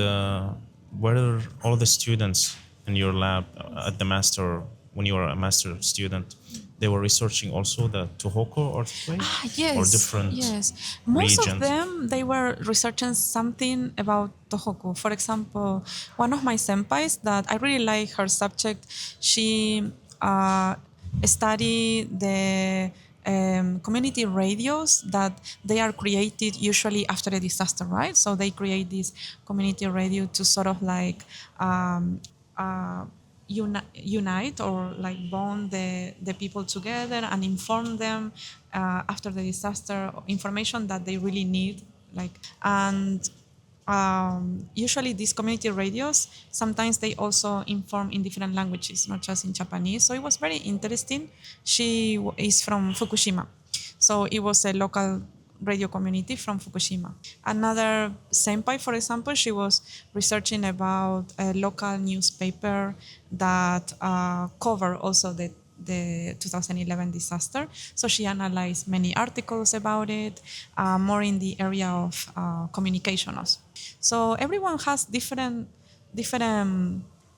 were all the students in your lab at the master, when you were a master student, they were researching also the Tohoku earthquake or Yes, different yes. Most of regions? them, they were researching something about Tohoku. For example, one of my senpais that I really like her subject, she studied the community radios that they are created usually after a disaster, right? So they create this community radio to sort of like unite or like bond the people together and inform them after the disaster information that they really need, like. And usually these community radios sometimes they also inform in different languages, not just in Japanese. So it was very interesting. She is from Fukushima, so it was a local radio community from Fukushima. Another senpai, for example, she was researching about a local newspaper that covered also the 2011 disaster. So she analyzed many articles about it, more in the area of communication also. So everyone has different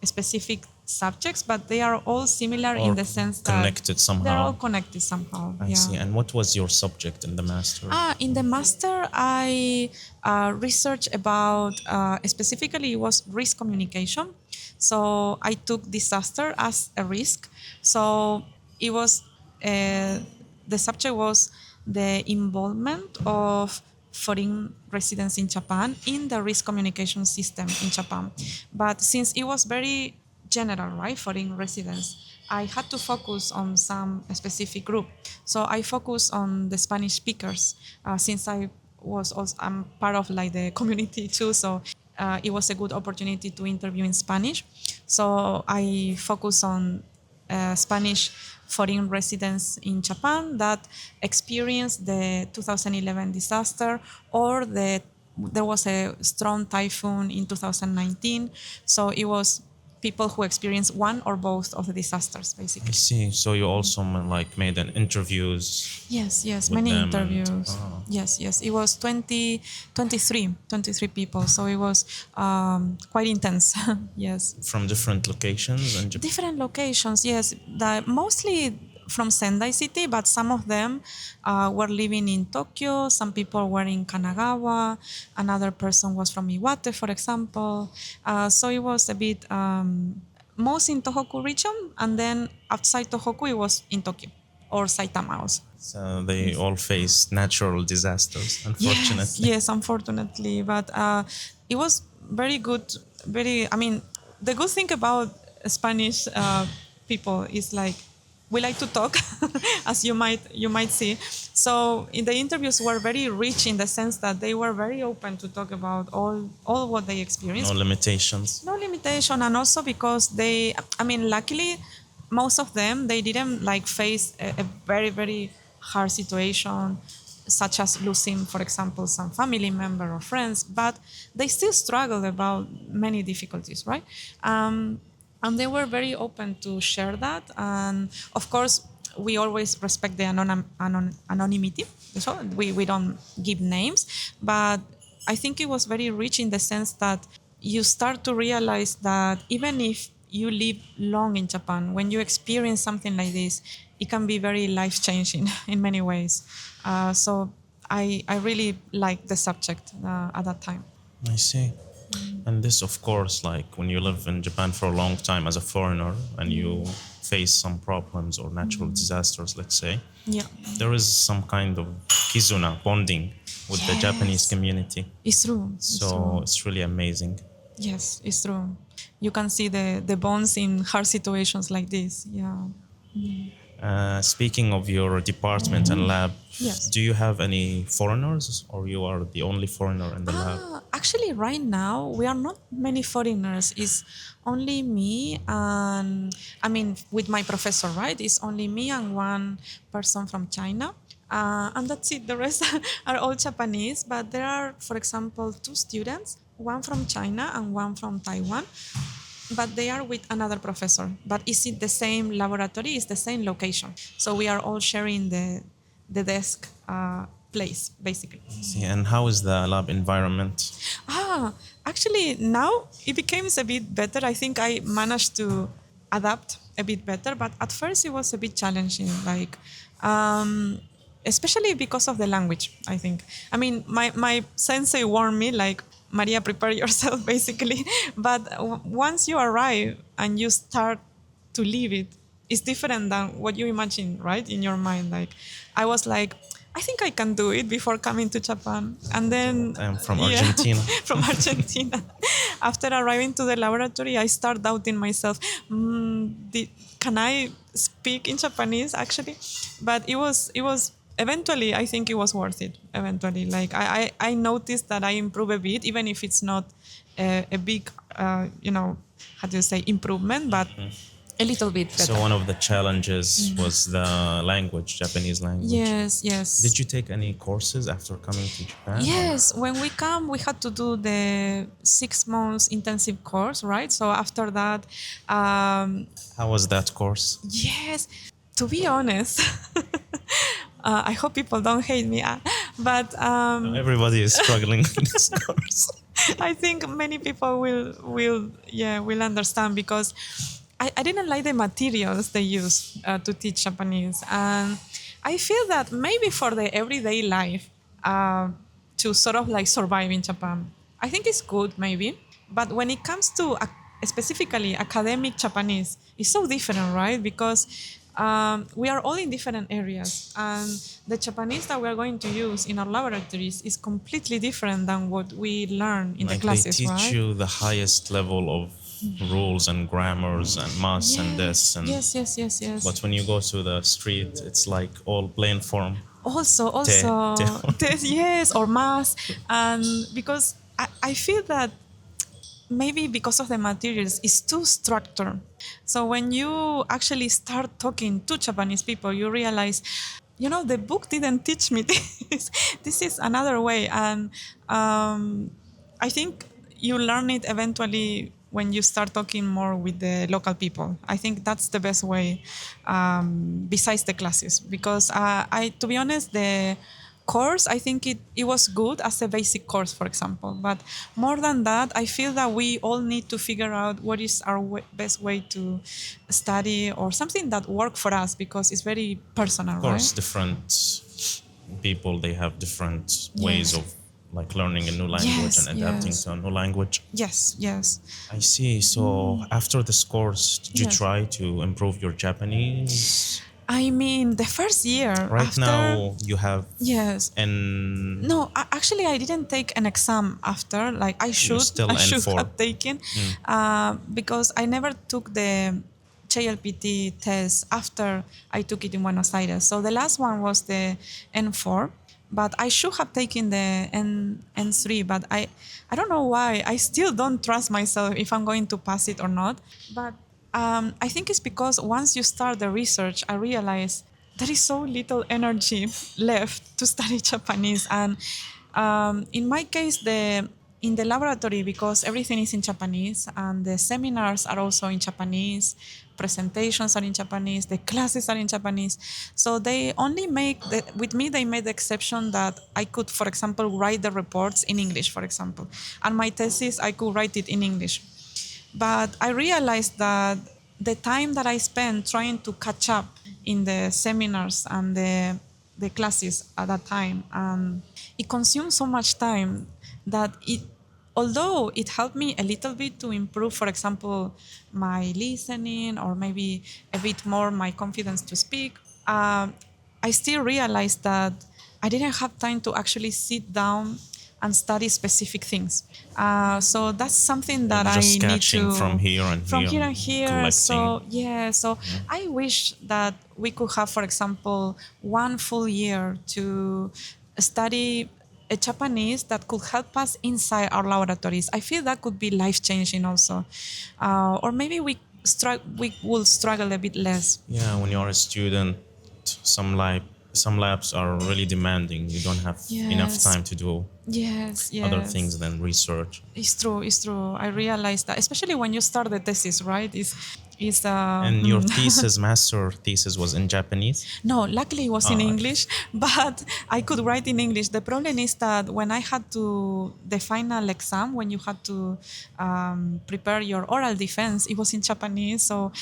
specific subjects, but they are all similar in Or the sense that connected they're all somehow? connected somehow. I Yeah. see. And what was your subject in the master's? In the master, I researched about specifically it was risk communication. So I took disaster as a risk. So it was the subject was the involvement of foreign residents in Japan in the risk communication system in Japan. But since it was very general, right, foreign residents, I had to focus on some specific group. So I focused on the Spanish speakers since I was also I'm part of like the community too. So it was a good opportunity to interview in Spanish. So I focus on Spanish foreign residents in Japan that experienced the 2011 disaster or there was a strong typhoon in 2019. So it was people who experienced one or both of the disasters, I basically. see. So you also like made an interviews Yes, yes, with many them and interviews. Yes, yes. It was 23 people. So it was quite intense. Yes. from different locations and Different locations, yes. Mostly from Sendai city, but some of them were living in Tokyo. Some people were in Kanagawa. Another person was from Iwate, for example. So it was a bit most in Tohoku region, and then outside Tohoku, it was in Tokyo or Saitama also. so they all faced natural disasters, Yes, unfortunately. yes, unfortunately, but it was very good. Very, I mean, the good thing about Spanish people is like we like to talk, as you might see. So in the interviews were very rich in the sense that they were very open to talk about all what they No experienced. limitations. No limitation, and also because they, I mean, luckily, most of them they didn't like face a very very hard situation, such as losing, for example, some family member or friends, but they still struggled about many difficulties, right? And they were very open to share that, and of course. We always respect the anonymity, so we don't give names, but I think it was very rich in the sense that you start to realize that even if you live long in Japan, when you experience something like this, it can be very life changing in many ways. So I really liked the subject at that time. I see. And this, of course, like when you live in Japan for a long time as a foreigner and you face some problems or natural disasters, let's say, Yeah. there is some kind of kizuna bonding with the Japanese Yes. community. It's true. It's So true. it's really amazing. Yes, it's true. You can see the bonds in hard situations like this. Yeah. Speaking of your department and lab, Yes. do you have any foreigners or you are the only foreigner in the lab? Actually, right now we are not many foreigners. It's only me and I mean, with my professor, right? It's only me and one person from China, and that's it. The rest are all Japanese. But there are, for example, two students, one from China and one from Taiwan. But they are with another professor. But it's in the same laboratory, it's the same location. So we are all sharing the desk place, basically. See, and how is the lab environment? Actually, now it becomes a bit better. I think I managed to adapt a bit better. But at first, it was a bit challenging. Um, especially because of the language, I think. I mean, my sensei warned me, like, Maria, prepare yourself, basically. But once you arrive and you start to live it, it's different than what you imagine, right? In your mind. Like, I was like, I think I can do it before coming to Japan. And then, I'm from yeah, Argentina. from Argentina. After arriving to the laboratory, I start doubting myself. Can I speak in Japanese, actually? But it was eventually, I think it was worth it. Eventually, like I noticed that I improve a bit, even if it's not a big, how do you say, improvement, but a little bit So better. one of the challenges was the language, Japanese language. Yes, yes. Did you take any courses after coming to Japan? Yes, when we come, we had to do the 6 months intensive course, right? So after that, How was that course? yes, to be honest, I hope people don't hate me, but Everybody is struggling with this course. I think many people will understand, because I didn't like the materials they use to teach Japanese, and I feel that maybe for the everyday life, to sort of like survive in Japan, I think it's good maybe, but when it comes to specifically academic Japanese, it's so different, right? Because we are all in different areas, and the Japanese that we are going to use in our laboratories is completely different than what we learn in the Like they classes, teach right? you the highest level of rules and grammars and maths and this and yes, yes, yes, yes. but when you go to the street it's like all plain form. Also, yes, or mass, and because I feel that maybe because of the materials, it's too structured. So when you actually start talking to Japanese people, you realize, the book didn't teach me this. This is another way, and I think you learn it eventually when you start talking more with the local people. I think that's the best way, besides the classes, because to be honest, the course, I think it was good as a basic course, for example. But more than that, I feel that we all need to figure out what is our best way to study, or something that work for us, because it's very personal, Of course, right? different people they have different ways Yes. of like learning a new language Yes, and adapting yes. to a new language. Yes, yes. I see. So after this course, did you Yes. try to improve your Japanese? I mean, the first year Right after, now you have yes. an No, actually, I didn't take an exam after. Like I you're should, still I should N4. have taken, because I never took the JLPT test after I took it in Buenos Aires. So the last one was the N4, but I should have taken the N3. But I don't know why. I still don't trust myself if I'm going to pass it or not. But I think it's because once you start the research, I realize there is so little energy left to study Japanese. And in my case, in the laboratory, because everything is in Japanese and the seminars are also in Japanese, presentations are in Japanese, the classes are in Japanese. So they only with me, they made the exception that I could, for example, write the reports in English, for example. And my thesis, I could write it in English. But I realized that the time that I spent trying to catch up in the seminars and the classes at that time, it consumed so much time that although it helped me a little bit to improve, for example, my listening, or maybe a bit more my confidence to speak, I still realized that I didn't have time to actually sit down and study specific things. So that's something that and just I need catching from to, here and from here, here and here. collecting. So yeah, so I wish that we could have, for example, one full year to study a Japanese that could help us inside our laboratories. I feel that could be life changing also, or maybe we will struggle a bit less. Yeah, when you're a student, some some labs are really demanding. You don't have enough Yes. time to do Yes, other yes. things than research. It's true, it's true. I realized that, especially when you start the thesis, right? Is And your thesis, master thesis, was in Japanese. No, luckily it was in Okay. English, but I could write in English. The problem is that when I had to, the final exam, when you had to prepare your oral defense, it was in Japanese. So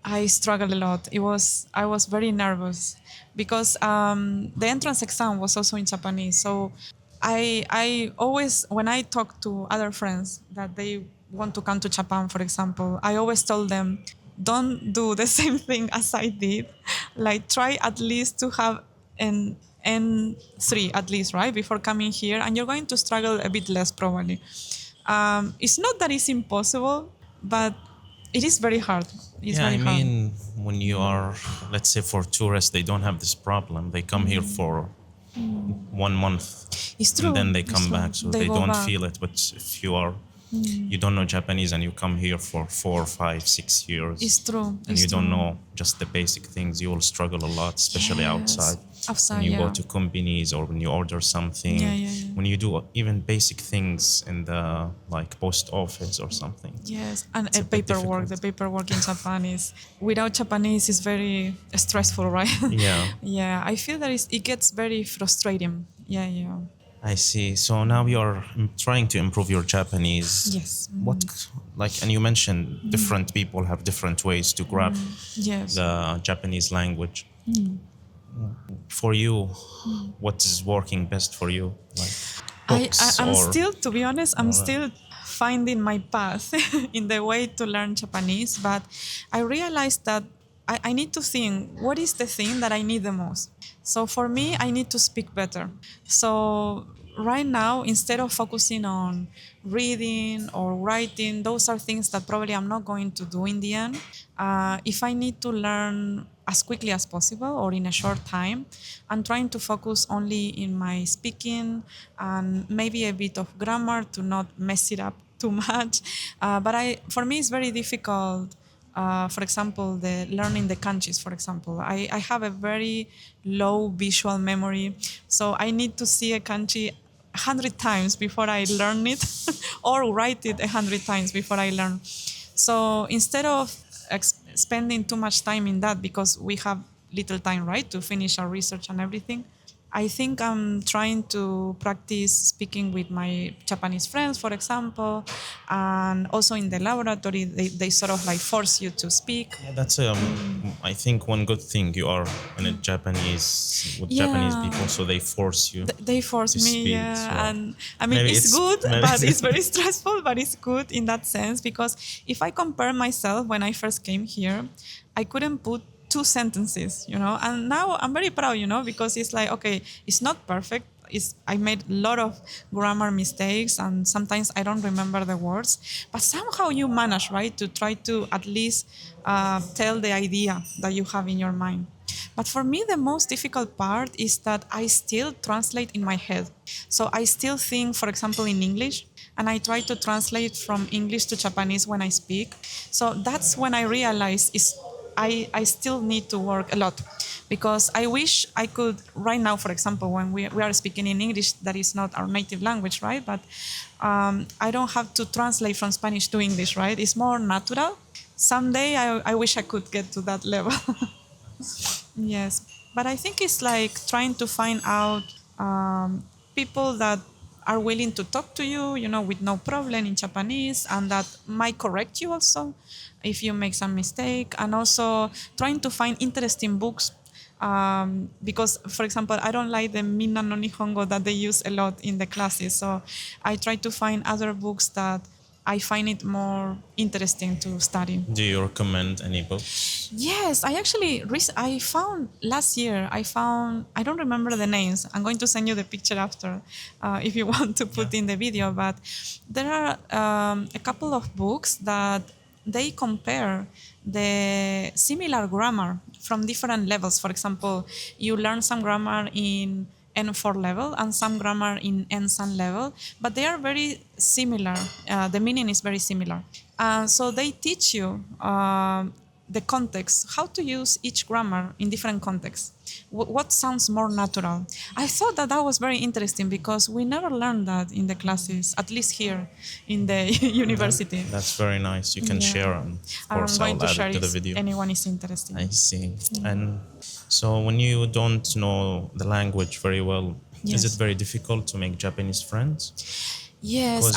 I struggled a lot. I was very nervous because the entrance exam was also in Japanese. So I always, when I talk to other friends that they want to come to Japan, for example, I always told them, don't do the same thing as I did. Like, try at least to have an N3 at least, right, before coming here, and you're going to struggle a bit less probably. It's not that it's impossible, but it is very hard. It's Yeah, I very hard. mean, when you are, let's say, for tourists, they don't have this problem. They come here for 1 month It's and true. then they It's come true. back, so They they go don't back. feel it. But if you are, you don't know Japanese and you come here for 4, 5, 6 years It's true. and It's you don't true. know just the basic things, you will struggle a lot, especially Yes. outside. When Outside, you go yeah. to companies or when you order Yeah, something, yeah, yeah. when you do even basic things in the like post office or something, Yes, and it's a bit paperwork. The difficult. paperwork in Japan is, without Japanese, is very stressful, right? Yeah. Yeah, I feel that it gets very frustrating. Yeah, yeah. I see. So now you're trying to improve your Japanese. Yes. What, like, and you mentioned different people have different ways to grab Yes. the Japanese language. For you, what is working best for you? Like books I'm or still, to be honest, I'm or, still finding my path in the way to learn Japanese, but I realized that I need to think, what is the thing that I need the most? So for me, I need to speak better. So right now, instead of focusing on reading or writing, those are things that probably I'm not going to do in the end. If I need to learn as quickly as possible or in a short time, I'm trying to focus only in my speaking and maybe a bit of grammar to not mess it up too much. For me, it's very difficult. For example, the learning the kanjis, for example. I have a very low visual memory, so I need to see a kanji 100 times before I learn it, or write it 100 times before I learn. So instead of spending too much time in that, because we have little time, right, to finish our research and everything, I think I'm trying to practice speaking with my Japanese friends, for example, and also in the laboratory, they sort of like force you to speak. yeah, that's I think one good thing you are in a Japanese with Japanese Yeah, people, so they force you they force to me, speak. yeah, So and I mean maybe it's good, maybe but it's very stressful. But it's good in that sense, because if I compare myself when I first came here, I couldn't put two sentences, and now I'm very proud, because it's like, okay, it's not perfect. I made a lot of grammar mistakes, and sometimes I don't remember the words, but somehow you manage, right, to try to at least tell the idea that you have in your mind. But for me, the most difficult part is that I still translate in my head. So I still think, for example, in English, and I try to translate from English to Japanese when I speak. So that's when I realize I still need to work a lot, because I wish I could, right now, for example, when we are speaking in English, that is not our native language, right? But I don't have to translate from Spanish to English, right? It's more natural. Someday I wish I could get to that level. Yes, but I think it's like trying to find out people that are willing to talk to you, with no problem in Japanese, and that might correct you also if you make some mistake, and also trying to find interesting books. Because, for example, I don't like the Minna no Nihongo that they use a lot in the classes, so I try to find other books that I find it more interesting to study. do you recommend any books? Yes, I actually I found last year. I don't remember the names. I'm going to send you the picture after, if you want to put in the video. But there are a couple of books that they compare the similar grammar from different levels. For example, you learn some grammar in N4 level and some grammar in N3 level, but they are very similar. The meaning is very similar. So they teach you the context, how to use each grammar in different contexts. what sounds more natural. I thought that that was very interesting because we never learned that in the classes, at least here in the Yeah, university. that's very nice. You can Yeah. share, and of I'm course, going I'll to add share it to the if video. anyone is interested. I see. And so, when you don't know the language very well, is it Yes. very difficult to make Japanese friends? Yes, Because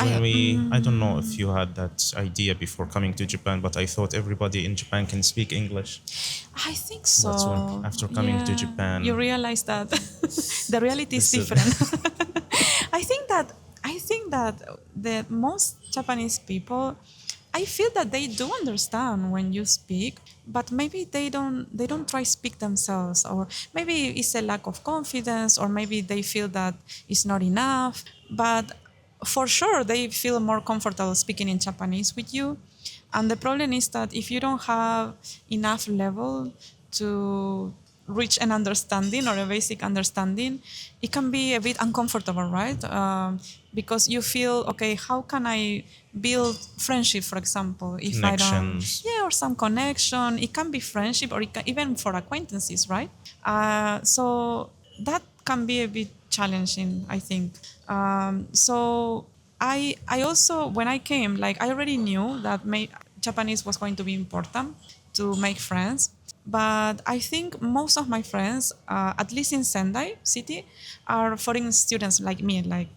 I don't know if you had that idea before coming to Japan, but I thought everybody in Japan can speak English. I think But when so. after coming to Yeah, you Japan, realize that the reality is this is different. I think that I think that the most Japanese people, I feel that they do understand when you speak, but maybe they don't try speak themselves, or maybe it's a lack of confidence, or maybe they feel that it's not enough. But for sure, they feel more comfortable speaking in Japanese with you. And the problem is that if you don't have enough level to reach an understanding or a basic understanding, it can be a bit uncomfortable, right? Because you feel, okay, how can I build friendship, for example, if I don't, connections. yeah, or some connection. It can be friendship, or it can, even for acquaintances, right? So that can be a bit challenging, I think. So I also, when I came, like, I already knew that Japanese was going to be important to make friends. But I think most of my friends, at least in Sendai city, are foreign students like me, like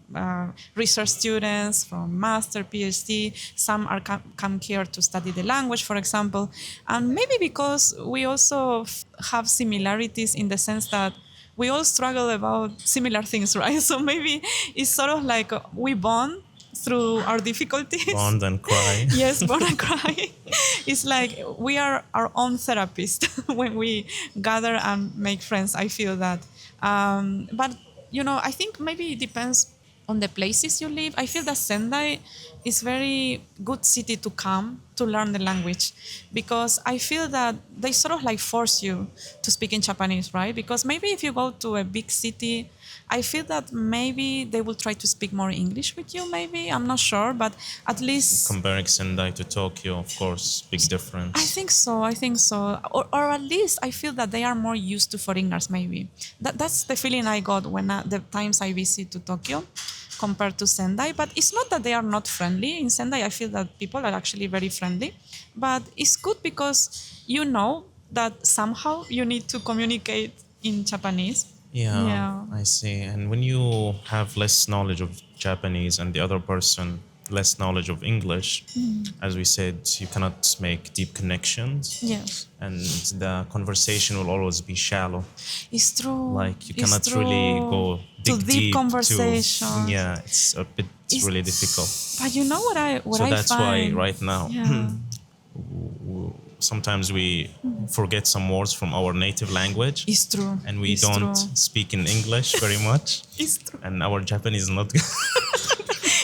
research students from master, PhD. Some are come here to study the language, for example. And maybe because we also have similarities in the sense that we all struggle about similar things, right? So maybe it's sort of like we bond through our difficulties. Bond and cry. Yes, bond and cry. It's like we are our own therapist when we gather and make friends. I feel that. But, I think maybe it depends on the places you live. I feel that Sendai is very good city to come to learn the language, because I feel that they sort of like force you to speak in Japanese, right? Because maybe if you go to a big city, I feel that maybe they will try to speak more English with you, maybe. I'm not sure, but at least Comparing Sendai to Tokyo, of course, big I difference. think so. I think so. Or at least I feel that they are more used to foreigners, maybe. That's the feeling I got when the times I visit to Tokyo compared to Sendai. But it's not that they are not friendly. In Sendai, I feel that people are actually very friendly. But it's good because you know that somehow you need to communicate in Japanese. Yeah, Yeah. I see. And when you have less knowledge of Japanese and the other person less knowledge of English, as we said, you cannot make deep connections, Yes. and the conversation will always be shallow. It's true. Like you It's cannot really true. go To dig deep deep to, conversations. yeah, it's a bit It's, really difficult. but you know what So I that's why find? right now Yeah. sometimes we forget some words from our native language It's true. and we It's don't true. speak in English very much. It's true. And our Japanese is not good.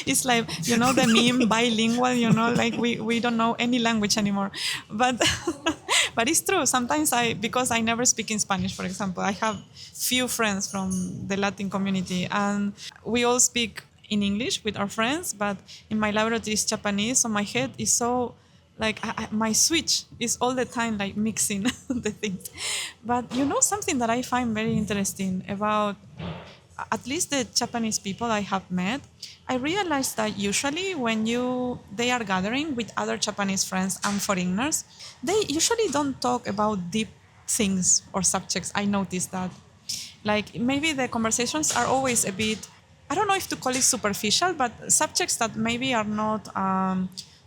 It's like, the meme bilingual, like we don't know any language anymore. But but it's true. Sometimes because I never speak in Spanish, for example, I have few friends from the Latin community, and we all speak in English with our friends, but in my laboratory is Japanese, so my head is so like my switch is all the time like mixing the things. But something that I find very interesting about at least the Japanese people I have met, I realized that usually when they are gathering with other Japanese friends and foreigners, they usually don't talk about deep things or subjects. I noticed that. Like maybe the conversations are always a bit, I don't know if to call it superficial, but subjects that maybe are not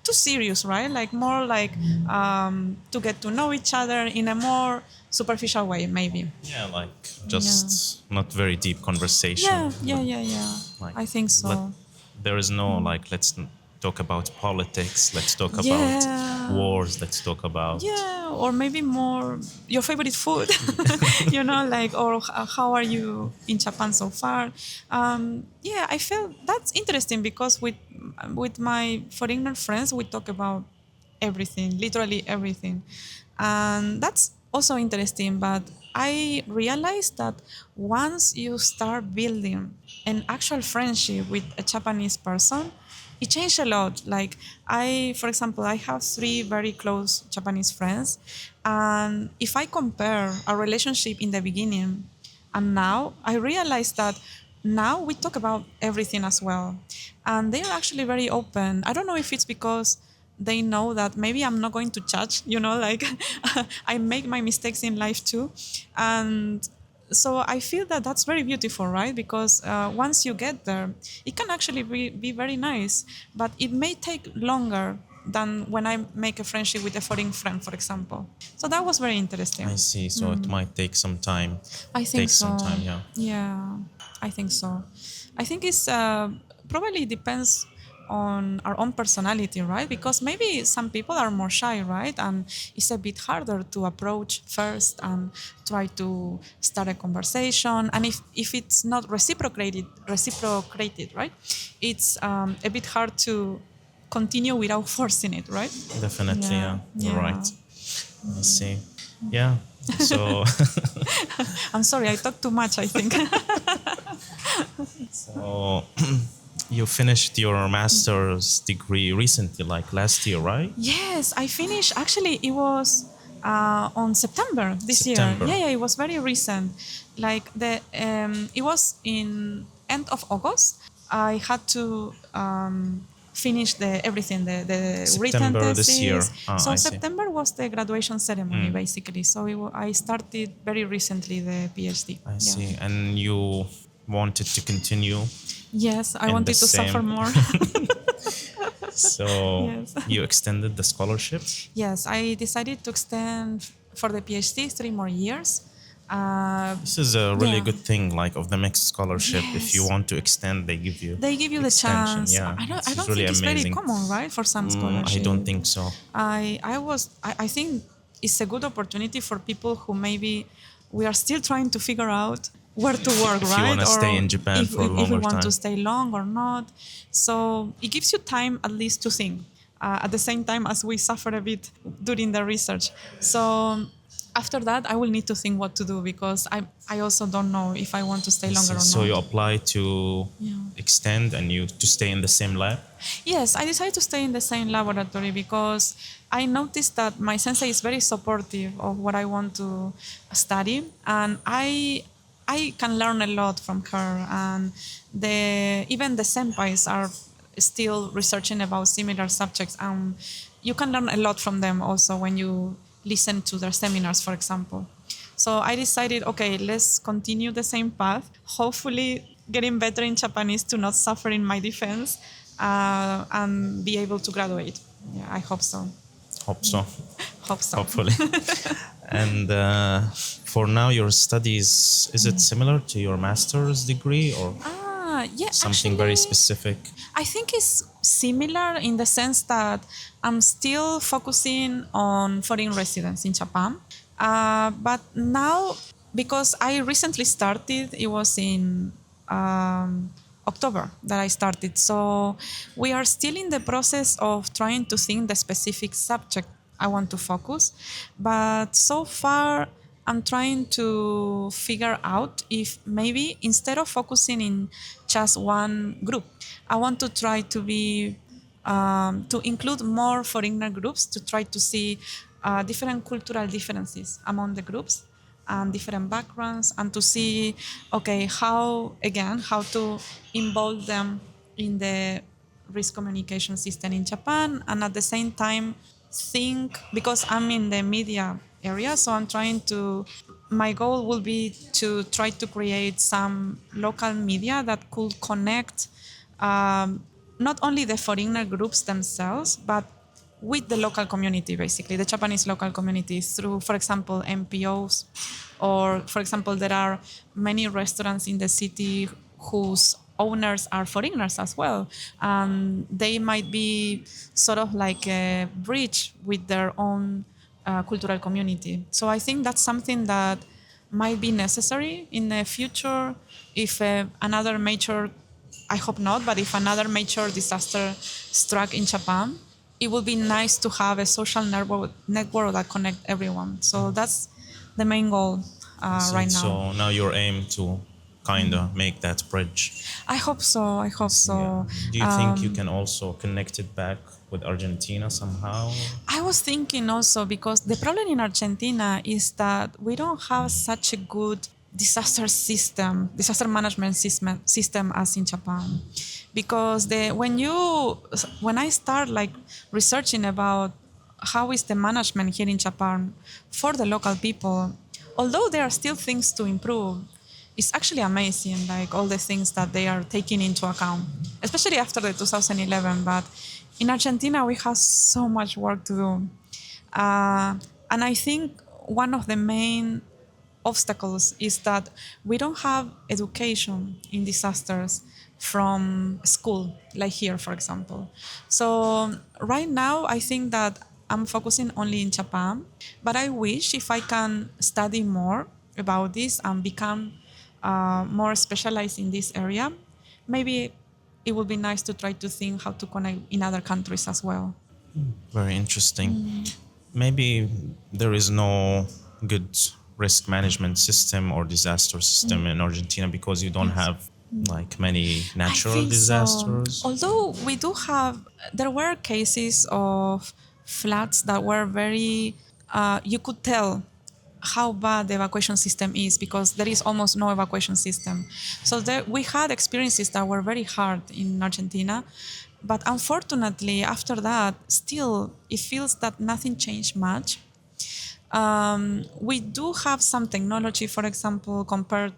too serious, right? Like more like to get to know each other in a more superficial way, maybe. Yeah, like Yeah. just not very deep conversation. Yeah, yeah, But yeah, yeah. like I think let, so. there is no like talk about politics, let's talk about Yeah. wars, let's talk about Yeah, or maybe more your favorite food, like, or how are you in Japan so far? Yeah, I feel that's interesting because with my foreigner friends, we talk about everything, literally everything. And that's also interesting. But I realized that once you start building an actual friendship with a Japanese person, it changed a lot. Like for example, I have three very close Japanese friends. And if I compare our relationship in the beginning And now I realize that now we talk about everything as well. And they are actually very open. I don't know if it's because they know that maybe I'm not going to judge, like I make my mistakes in life too. And so I feel that that's very beautiful, right? Because once you get there, it can actually be very nice, but it may take longer than when I make a friendship with a foreign friend, for example. So that was very interesting. I see. So it might take some time. I think Takes so. some time, yeah. Yeah, I think so. I think it's probably depends on our own personality, right? Because maybe some people are more shy, right? And it's a bit harder to approach first and try to start a conversation. And if it's not reciprocated, right? It's a bit hard to continue without forcing it, right? Definitely, yeah. You're Yeah. right. I see. Yeah. So, I'm sorry, I talked too much, I think. so you finished your master's degree recently, like last year, right? Yes, I finished. Actually, it was on September this year. September. Yeah, it was very recent. Like it was in end of August. I had to finish everything, the written September this year. thesis. Ah, So I see. September was the graduation ceremony, basically. So I started very recently the PhD. I Yeah. see. And you wanted to continue. Yes, I In wanted the to suffer same- more. So Yes. you extended the scholarship. Yes, I decided to extend for the PhD 3 more years. This is a really Yeah. good thing, like of the MEXT scholarship. If you Yes. want to extend, they give you. They give you the extension. chance. Yeah, I this don't is really think it's amazing. very common, right, for some I scholarship. don't think so. I think it's a good opportunity for people who maybe we are still trying to figure out where to work, If right? you want to stay in Japan for a if we longer want to time. stay long or not. So it gives you time at least to think. At the same time as we suffer a bit during the research. So after that, I will need to think what to do because I also don't know if I want to stay longer or So not. you apply to extend and you to stay in the same lab. Yes, I decided to stay in the same laboratory because I noticed that my sensei is very supportive of what I want to study, and I can learn a lot from her. And even the senpais are still researching about similar subjects, and you can learn a lot from them also when you listen to their seminars, for example. So I decided, okay, let's continue the same path. Hopefully, getting better in Japanese to not suffer in my defense and be able to graduate. Yeah, I hope so. Hope so. Hope so. Hopefully. And for now, your studies, is it similar to your master's degree or Yeah, something very actually, specific? I think it's similar in the sense that I'm still focusing on foreign residents in Japan. But now, because I recently started, it was in October that I started. So we are still in the process of trying to think the specific subject I want to focus. But so far, I'm trying to figure out if maybe instead of focusing in just one group, I want to try to be to include more foreigner groups to try to see different cultural differences among the groups and different backgrounds, and to see, okay, how to involve them in the risk communication system in Japan, and at the same time think, because I'm in the media area, so I'm trying to, my goal will be to try to create some local media that could connect not only the foreigner groups themselves, but with the local community, basically, the Japanese local community through, for example, MPOs, or, for example, there are many restaurants in the city whose owners are foreigners as well. And they might be sort of like a bridge with their own cultural community. So I think that's something that might be necessary in the future if another major, I hope not, but if another major disaster struck in Japan, it would be nice to have a social network that connect everyone. So that's the main goal right now. So now your aim to kind of make that bridge. I hope so. I hope so. Do you think you can also connect it back with Argentina somehow? I was thinking also, because the problem in Argentina is that we don't have such a good disaster management system as in Japan, because when I start like researching about how is the management here in Japan for the local people, although there are still things to improve, it's actually amazing, like all the things that they are taking into account, especially after the 2011. But in Argentina, we have so much work to do. And I think one of the main obstacles is that we don't have education in disasters from school, like here, for example. So right now, I think that I'm focusing only in Japan, but I wish if I can study more about this and become more specialized in this area, maybe it would be nice to try to think how to connect in other countries as well. Very interesting. Maybe there is no good risk management system or disaster system in Argentina because you don't have like many I natural think so. disasters. Although we do have, there were cases of floods that were very, you could tell how bad the evacuation system is because there is almost no evacuation system. So we had experiences that were very hard in Argentina. But unfortunately, after that, still, it feels that nothing changed much. We do have some technology, for example, compared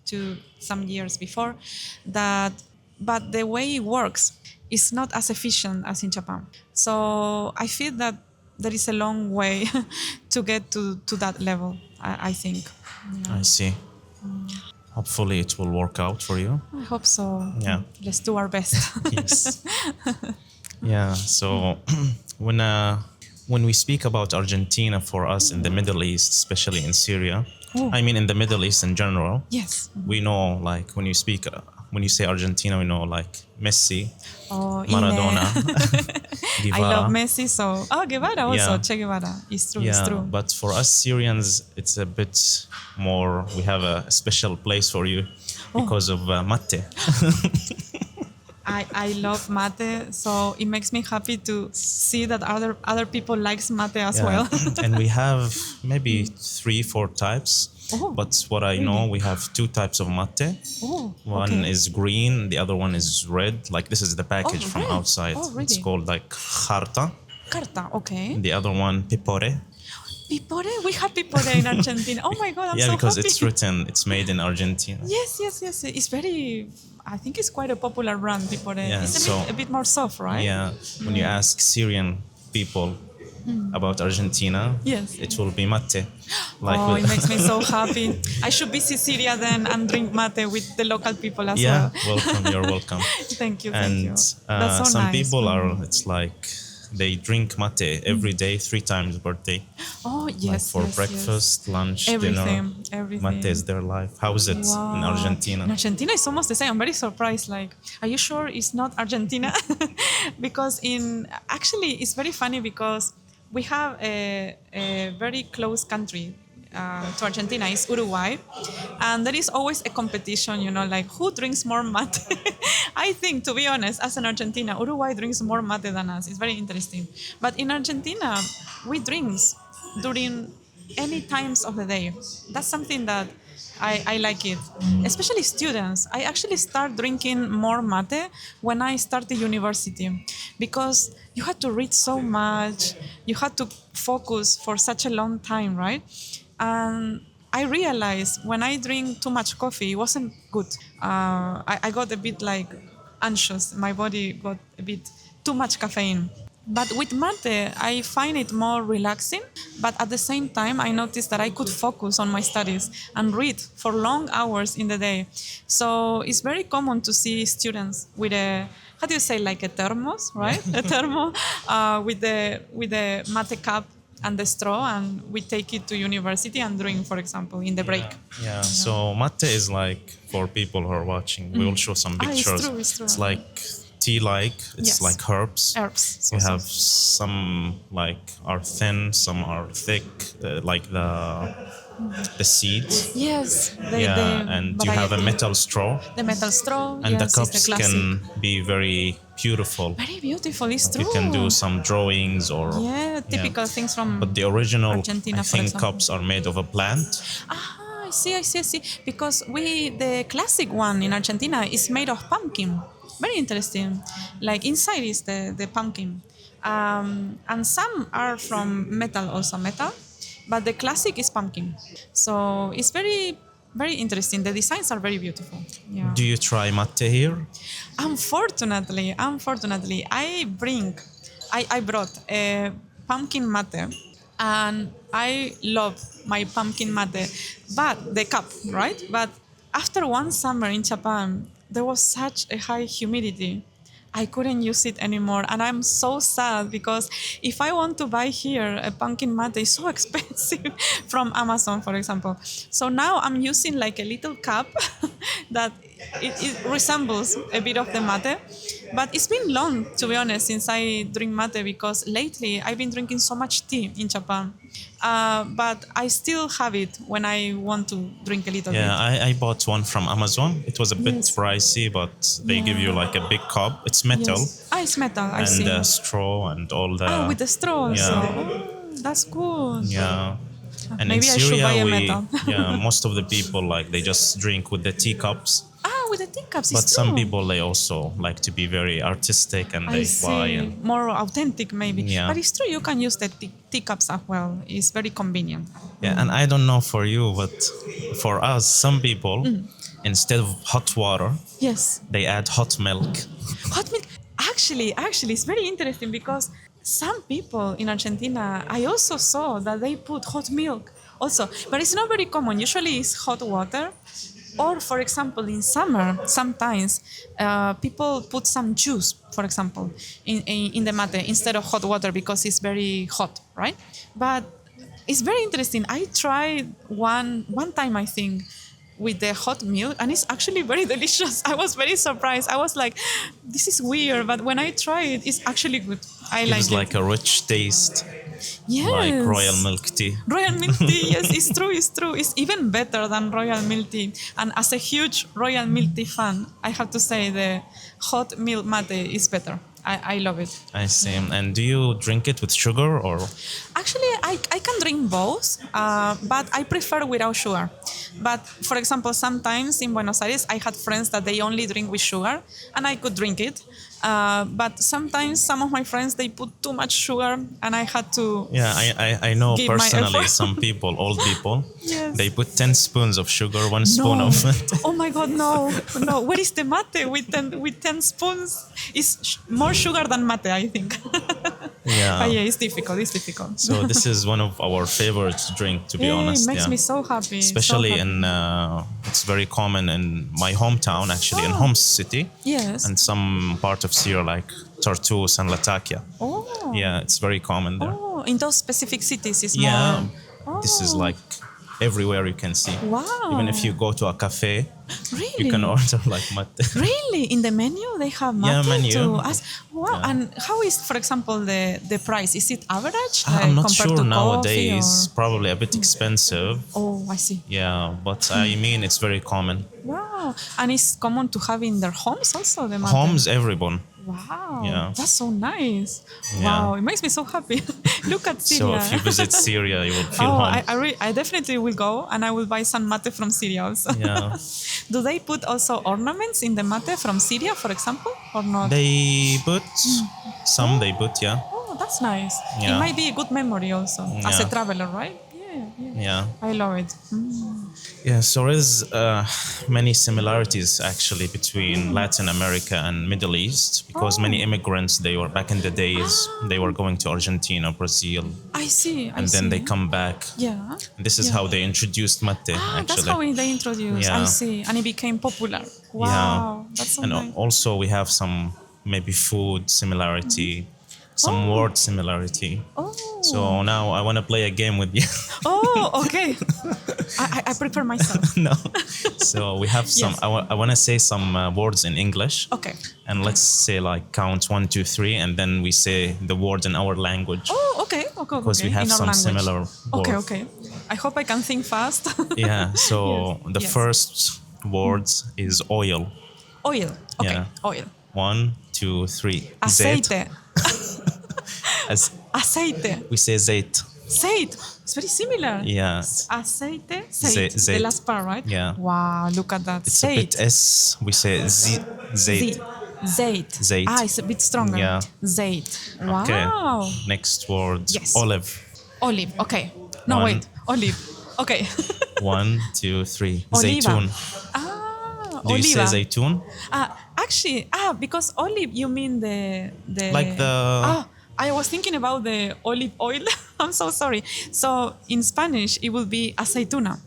to some years before, that, but the way it works is not as efficient as in Japan. So I feel that there is a long way to get to that level, I think. I see. Hopefully it will work out for you. I hope so. Yeah. Let's do our best. Yes. Yeah. So when we speak about Argentina for us in the Middle East, especially in Syria, Oh. I mean in the Middle East in general, Yes. we know like when you say Argentina, we know like Messi, Oh, Maradona, I Guevara. love Messi, so Guevara also, Yeah. Che Guevara. It's true, it's Yeah, true. but for us Syrians, it's a bit more. We have a special place for you because of mate. I love mate, so it makes me happy to see that other people likes mate as well. And we have maybe 3-4 types. Oh, But what I know, we have 2 types of mate. Oh, One okay. is green, the other one is red. Like this is the package from red. outside. Oh, really? It's called like jarta. Carta, okay. The other one, pipore. Pipore, we have pipore in Argentina. Oh my God, I'm Yeah, so because happy. it's written, it's made in Argentina. Yes. It's very, I think it's quite a popular brand, pipore. Yeah, It's so- a bit more soft, right? Yeah, when you ask Syrian people about Argentina, Yes. it will be mate. Like Oh, with- it makes me so happy. I should visit Syria then and drink mate with the local people as yeah, well. welcome, you're welcome. Thank you. And That's so some nice. people are, it's like they drink mate every day, 3 times per day. Oh, Like yes. for yes, breakfast, lunch, Everything, dinner. everything. Mate is their life. How is it in Wow. Argentina? In Argentina, it's almost the same. I'm very surprised. Like, are you sure it's not Argentina? Because actually, it's very funny because we have a very close country to Argentina, is Uruguay. And there is always a competition, like who drinks more mate? I think, to be honest, as an Argentina, Uruguay drinks more mate than us. It's very interesting. But in Argentina, we drink during any times of the day. That's something that I like it, especially students. I actually start drinking more mate when I started university because you had to read so much, you had to focus for such a long time, right? And I realized when I drink too much coffee, it wasn't good. I got a bit like anxious. My body got a bit too much caffeine. But with mate, I find it more relaxing. But at the same time, I noticed that I could focus on my studies and read for long hours in the day. So it's very common to see students with how do you say, like a thermos, right? A thermo with the mate cup and the straw, and we take it to university and drink, for example, in the break. Yeah. So mate is like, for people who are watching, we will show some It's pictures. true, it's true. It's like tea-like. It's Yes. like herbs. Herbs. We have some like are thin, some are thick, like the seeds. Yes. And you have a metal straw, The metal straw. and yes, the it's cups the classic. can be very beautiful. Very beautiful. It's true. You can do some drawings or Yeah, typical things from. But the original, Argentina, I for think, example. cups are made of a plant. I I see. Because the classic one in Argentina is made of pumpkin. Very interesting. Like inside is the pumpkin. And some are from metal, also metal, but the classic is pumpkin. So it's very, very interesting. The designs are very beautiful. Yeah. Do you try mate here? Unfortunately, I brought a pumpkin mate, and I love my pumpkin mate, but the cup, right? But after one summer in Japan, there was such a high humidity. I couldn't use it anymore, and I'm so sad because if I want to buy here a pumpkin mate, it's so expensive from Amazon, for example. So now I'm using like a little cup that it resembles a bit of the mate, but it's been long, to be honest, since I drink mate because lately I've been drinking so much tea in Japan. But I still have it when I want to drink a little Yeah, bit. I bought one from Amazon. It was a bit Yes. pricey, but they give you Yeah. like a big cup. It's metal Yes. Ah, it's metal. I and see. a straw and all the. Ah, with the straw also. Yeah. Oh, that's good. Yeah. And in Maybe I should buy Syria, a we metal. yeah, most of the people like they just drink with the teacups. Ah, with the teacups, But it's some true. people they also like to be very artistic and I they buy see. and More authentic, maybe. Yeah. But it's true, you can use the teacups as well. It's very convenient. yeah. And I don't know for you, but for us, some people instead of hot water, Yes. they add hot milk. Hot milk. Actually, it's very interesting because some people in Argentina, I also saw that they put hot milk also, but it's not very common. Usually, it's hot water. Or, for example, in summer, sometimes people put some juice, for example, in the mate instead of hot water because it's very hot, right? But it's very interesting. I tried one time, I think, with the hot milk, and it's actually very delicious. I was very surprised. I was like, "This is weird," but when I try it, it's actually good. I It like was it. like a rich taste, Yes. like royal milk tea. Royal milk tea, yes, it's true, it's true. It's even better than royal milk tea. And as a huge royal milk tea fan, I have to say the hot milk mate is better. I love it. I see. And do you drink it with sugar or? Actually, I can drink both, but I prefer without sugar. But for example, sometimes in Buenos Aires, I had friends that they only drink with sugar, and I could drink it. But sometimes some of my friends, they put too much sugar, and I had to. Yeah, I know Give my personally effort. some people, old people, Yes. they put 10 spoons of sugar, one spoon of Oh my God, no. Where is the mate with 10 spoons? It's more sugar than mate, I think. Yeah. But yeah, it's difficult. So this is one of our favorite drink, to be Yeah, honest. it makes yeah. me so happy. Especially so happy. it's very common in my hometown, actually, in Oh. Homs city, Yes. and some part of Syria like Tartus and Latakia. Oh. Yeah, it's very common there. Oh, in those specific cities, it's Yeah, more. this is Oh. like everywhere you can see. Wow. Even if you go to a cafe, Really? you can order like mate. Really? In the menu, they have mate Yeah, menu. to ask. Wow. Yeah. And how is, for example, the price? Is it average? I'm not compared sure to nowadays. coffee, Probably a bit expensive. or? Oh, I see. Yeah, but I mean it's very common. Wow. And it's common to have in their homes also, the mate? Homes, everyone. Wow. Yeah. That's so nice. Yeah. Wow. It makes me so happy. Look at So Syria. if you visit Syria, you will feel Oh, home. I definitely will go, and I will buy some mate from Syria also. Yeah, Do they put also ornaments in the mate from Syria, for example, or not? they put some. They put Oh, that's nice. It Yeah. might be a good memory also as a Yeah. traveler, right? Yeah. yeah. I love it. Yeah, so there's many similarities actually between Latin America and Middle East because many immigrants they were back in the days they were going to Argentina, Brazil, I see. and then they come back. Yeah. This is Yeah. how they introduced mate That's actually. how they introduced. I Yeah. see. And it became popular. Wow. Yeah. That's so And nice. also we have some maybe food similarity, some word similarity. Oh. So now I want to play a game with you. Oh, okay. I prepare myself. No. So we have some. Yes. I want to say some words in English. Okay. And let's say like count 1, 2, 3, and then we say the word in our language. Oh, okay. Because we have In our some language. similar Okay, words. okay. I hope I can think fast. Yeah. So Yes, the yes. first word is oil. Oil. Okay. Yeah. Oil. 1, 2, 3. Zait. Aceite. As Aceite. we say zait. Zait. It's very similar. Yeah. Aceite, zait. The Zait. last part, right? Yeah. Wow, look at that. It's a bit Zait. S. We say Z. Zait. Zait. Zait. Ah, it's a bit stronger. Yeah. Zait. Okay. Wow. Next word. Yes. Olive. Olive. Okay. No, One. wait. Olive. Okay. 1, 2, 3. Oliva. Zaytun. Ah, Do you say oliva. zaytun? Actually, because olive, you mean the Like the- I was thinking about the olive oil. I'm so sorry. So in Spanish, it will be aceituna.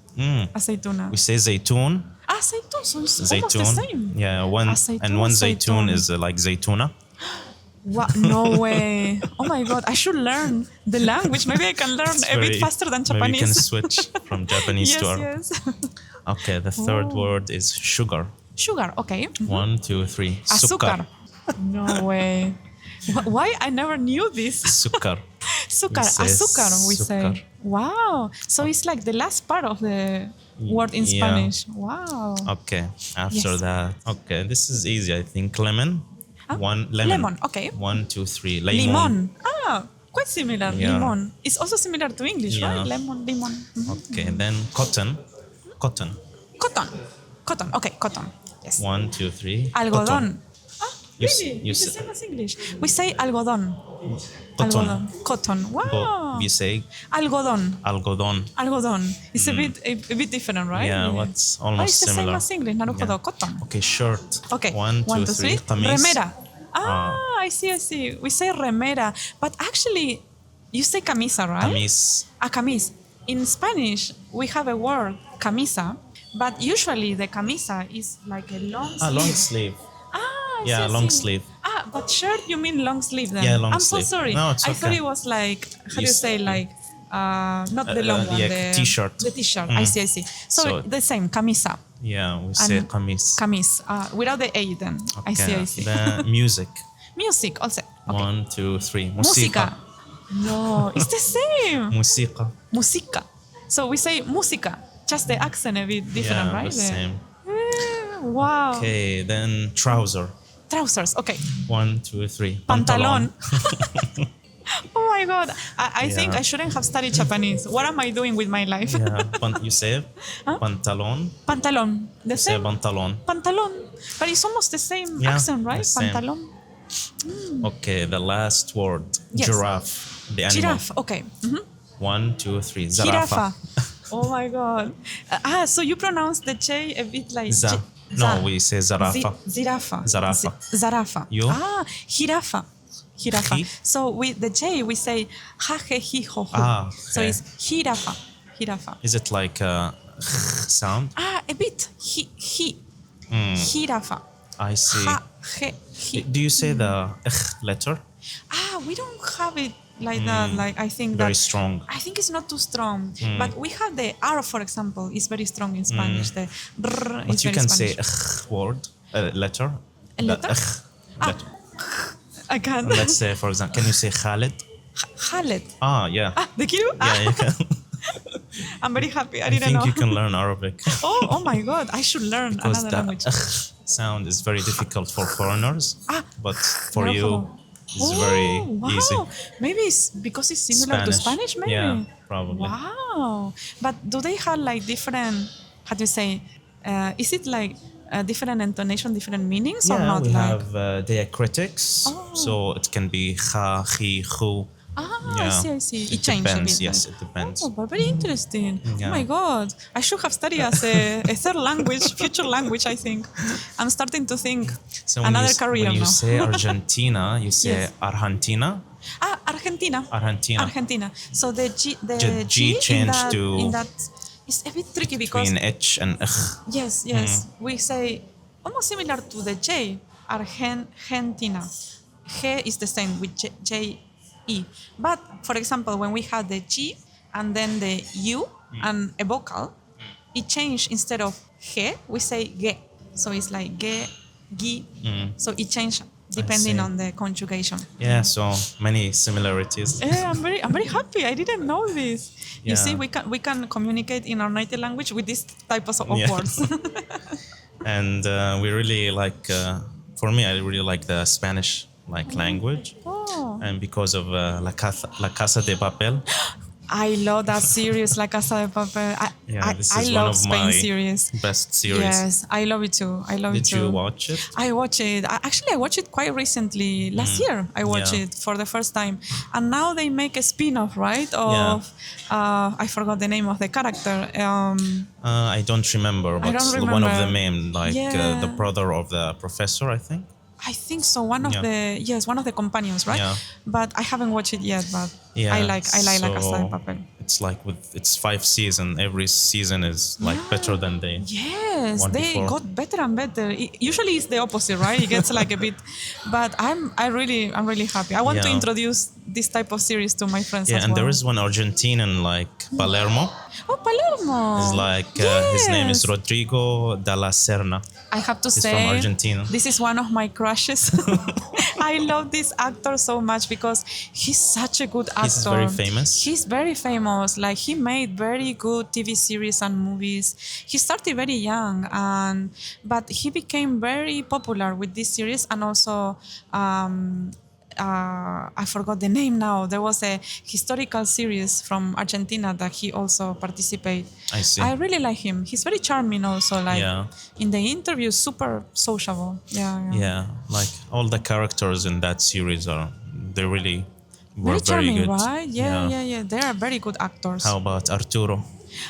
Aceituna. We say zaytun. Aceitun, so it's almost Zaytun. the same. Yeah, one Aceitun, and one zaytun zaytun. is like zaytuna. What? No way. Oh my God. I should learn the language. Maybe I can learn a bit faster than Maybe you can Japanese. switch from Japanese Yes, to our. yes. Okay, the third Oh. word is sugar. Sugar. Okay. 1, 2, 3. Azúcar. No way. Why I never knew this? Sukkar. Sukar, say azúcar, we say. sukar. Wow. So it's like the last part of the word in Yeah. Spanish. Wow. Okay, after Yes. that. Okay, this is easy, I think. Lemon. One lemon. Lemon, okay. 1, 2, 3. Limon. Quite similar. Yeah. Limon. It's also similar to English, Yeah. right? Lemon, limon. Mhm. Okay, then cotton. Cotton. Cotton. Cotton. Okay, cotton. Yes. 1, 2, 3. Algodón. Cotton. You s- Really? you It's the s- same as English. We say algodón. Cotton. Algodón. Cotton. But Wow. you say Algodón. algodón. Algodón. It's a bit different, right? Yeah, what's almost it's the similar. same as English. Naruhodo. Cotton. Okay, shirt. Okay. 1, 2, 3. Qamis. Remera. I see. We say remera. But actually, you say camisa, right? Qamis. Camis. In Spanish, we have a word, camisa. But usually the camisa is like a long sleeve. Long sleeve. I Yeah, see, I long see. sleeve. But shirt, you mean long sleeve then? Yeah, long I'm sleeve. so sorry. No, it's I thought okay. it was like, how do you You say, like, not the long one. yeah, the t-shirt. The t-shirt. I see. So, So- the same, camisa. Yeah, we say And qamis. Camis. Without the A then. I see. Then music. Music also. Okay. 1, 2, 3. Música. Musica. No, it's the same. Musica. Musica. So we say música. Just the accent a bit different, Yeah, right? the same. Wow. Okay, then trouser. Trousers. Okay. 1, 2, 3. Pantalon. Oh my God. I think Yeah. I shouldn't have studied Japanese. What am I doing with my life? Yeah, you say pantalon. Pantalon. The Say same. pantalon. Pantalon. But it's almost the same Yeah, accent, right? the same. Pantalon. Okay, the last word. Yes. Giraffe. The animal. Giraffe. Okay. 1, 2, 3. Jirafa. Zarafa. Oh my God. So you pronounce the J a bit like Za. No, we say zarafa. Zirafa. Zarafa. Zarafa. You? Jirafa. Jirafa. Hi? So with the J, we say ha, he, hi, ho, hu. So okay. it's jirafa. Jirafa. Is it like a sound? A bit. Jirafa. I see. Ha, he, hi. Do you say the letter? We don't have it like that. Like I think Very that strong. I think it's not too strong. But we have the R, for example, is very strong in Spanish. The brr But is you very can Spanish. say word, letter. A letter? Letter. I can't. Let's say, for example, can you say Khaled? Khaled. Yeah. The kilo? Yeah, you can. I'm very happy. I I didn't think know. you can learn Arabic. Oh my God. I should learn Because another language. the sound is very difficult for foreigners. But for No you, problem. it's very wow. easy. Maybe it's because it's similar to Spanish, maybe. Yeah, probably. Wow. But do they have like different, how do you say, is it like different intonation, different meanings or Yeah, not? we like, have diacritics. So it can be kha, khi, khu. I see. It changed a depends. bit. Yes, like. it depends. Oh, but very interesting. Yeah. Oh my God. I should have studied as a third language, future language, I think. I'm starting to think So another career when you now. say Argentina, you say Yes. Argentina. Argentina. Argentina. So the G The G changed in to that is a bit tricky because between H and yes, we say almost similar to the J, Argentina. G is the same with J, E. But for example, when we had the G and then the U and a vocal, it changed instead of G, we say G. So it's like G, G. So it changed depending see. on the conjugation. Yeah, so many similarities. Yeah, I'm very happy. I didn't know this. You Yeah. see, we can communicate in our native language with this type of Yeah. words. And we really like, for me, I really like the Spanish language. Oh. And because of La Casa de Papel. I love that series, like Casa de Papel. Yeah, this I is one love of Spain my series. best series. Yes, I love it too. I love it Did you too. watch it? I watch it. Actually, I watched it quite recently. Last year, I watched Yeah. it for the first time, and now they make a spin-off, right? Yeah. Of I forgot the name of the character. I don't remember, I but don't one of the remember. main, like the Yeah, brother of the professor, I think. I think so. One of Yeah. one of the companions, right? Yeah. But I haven't watched it yet. But Yeah. I like La Casa de So Papel. it's like with it's 5 seasons. Every season is like better than the Yes, one they before. got better and better. Usually it's the opposite, right? It gets like a bit, but I'm really happy. I want to Yeah. introduce this type of series to my friends Yeah, as and there well. is one Argentinian like Palermo. Oh, Is Palermo. like his name is Yes. Rodrigo Dalla Serna. I have to He's from say, Argentina. this is one of my crushes. I love this actor so much because he's such a good actor. He's very famous. He's very famous. Like he made very good TV series and movies. He started very young, and but he became very popular with this series and also. I forgot the name now. There was a historical series from Argentina that he also participated. I see. I really like him. He's very charming also. Like Yeah. in the interviews, super sociable. Yeah. Yeah, like all the characters in that series they really were Very very charming, good. right? Yeah. They are very good actors. How about Arturo?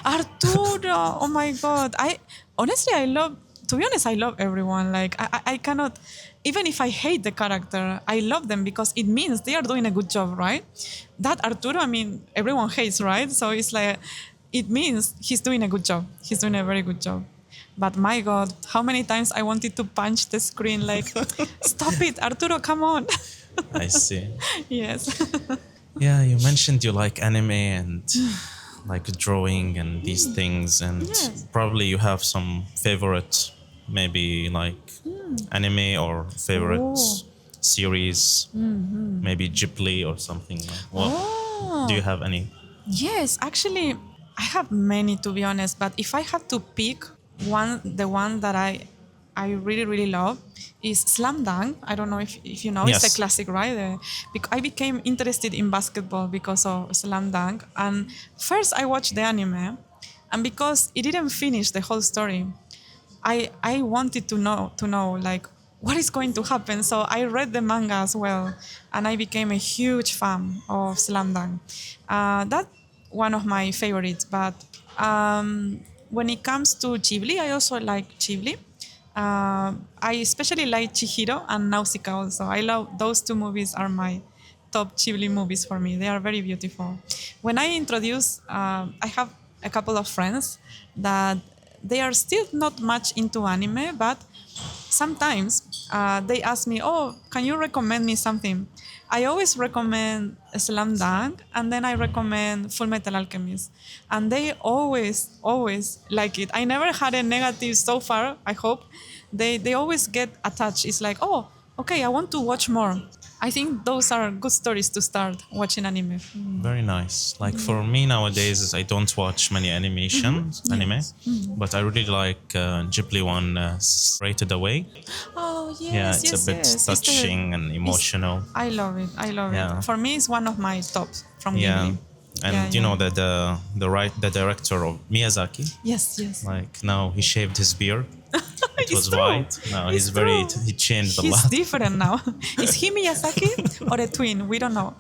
Arturo, oh my God. I love, to be honest, I love everyone. Like, I cannot, even if I hate the character, I love them because it means they are doing a good job, right? That Arturo, I mean, everyone hates, right? So it's like, it means he's doing a good job. He's doing a very good job. But my God, how many times I wanted to punch the screen, like, stop it, Arturo, come on. I see. Yes. Yeah, you mentioned you like anime and like drawing and these things, and Yes. probably you have some favorite, maybe like anime or favorite Oh. series, maybe Ghibli or something. What Oh. do you have any? Yes, actually, I have many to be honest. But if I had to pick one, the one that I really really love is Slam Dunk. I don't know if you know. It's Yes. a classic, right? I became interested in basketball because of Slam Dunk. And first I watched the anime, and because it didn't finish the whole story, I wanted to know like what is going to happen. So I read the manga as well, and I became a huge fan of Slam Dunk. That's one of my favorites. But when it comes to Ghibli, I also like Ghibli. I especially like Chihiro and Nausicaa also. I love those two movies are my top Ghibli movies for me. They are very beautiful. When I introduce, I have a couple of friends that they are still not much into anime, but sometimes they ask me, "Oh, can you recommend me something?" I always recommend Slam Dunk, and then I recommend Full Metal Alchemist, and they always like it. I never had a negative so far. I hope they always get attached. It's like, "Oh, okay, I want to watch more." I think those are good stories to start watching anime. Very nice. Like for me nowadays, I don't watch many anime, but I really like Ghibli one, Spirited Away. Oh yes, Yeah, it's yes, a bit yes. It's touching and emotional. I love it. I love Yeah. it. For me, it's one of my tops from Yeah, Ghibli. and Yeah, you yeah. know that the director of Miyazaki, Yes. like now he shaved his beard. It It's was true. white. Now It's true. he changed a He's lot. different now. Is he Miyazaki or a twin? We don't know.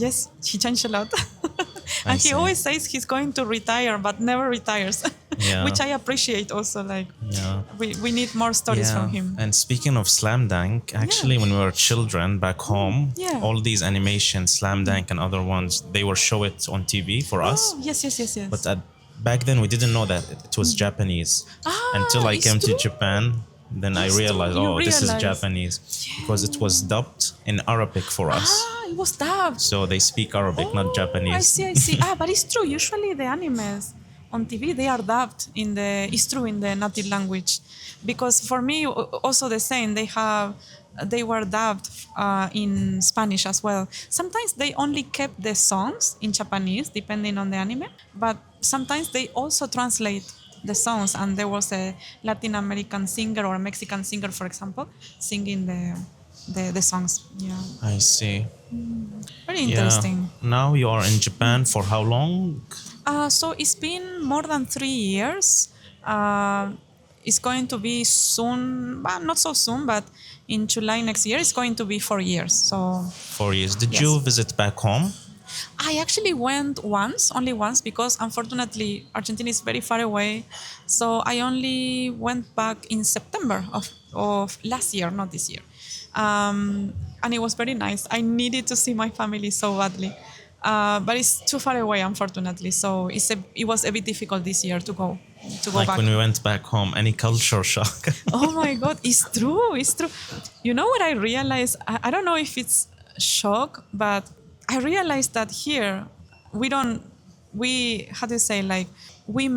Yes, he changed a lot. And he see. always says he's going to retire, but never retires, Yeah. which I appreciate also. Like, Yeah. we need more stories from him. And speaking of Slam Dunk, actually, when we were children back home, yeah. all these animations, Slam Dunk and other ones, they were show it on TV for us. Oh, yes. But back then, we didn't know that it was Japanese until I it's came to true. Japan. Then I It's true, realized, you oh, this is realize. Japanese because it was dubbed in Arabic for us. It was dubbed. So they speak Arabic, not Japanese. I see. But it's true. Usually the animes on TV, they are dubbed it's true, in the native language. Because for me, also the same, they were dubbed in Spanish as well. Sometimes they only kept the songs in Japanese, depending on the anime. But sometimes they also translate the songs, and there was a Latin American singer or a Mexican singer, for example, singing the songs. Yeah, I see. very Yeah. interesting. Now you are in Japan for how long? So it's been more than 3 years. Uh, it's going to be soon, well, not so soon, but in July next year, it's going to be 4 years. So 4 years. Did yes. you visit back home? I actually went once, only once, because unfortunately Argentina is very far away. So I only went back in September of last year, not this year. And it was very nice. I needed to see my family so badly. But it's too far away, unfortunately. So it was a bit difficult this year to go Like back. when we went back home, any culture shock? Oh my God, it's true. It's true. You know what I realized? I don't know if it's shock, but I realized that here we don't, how do you say, like, we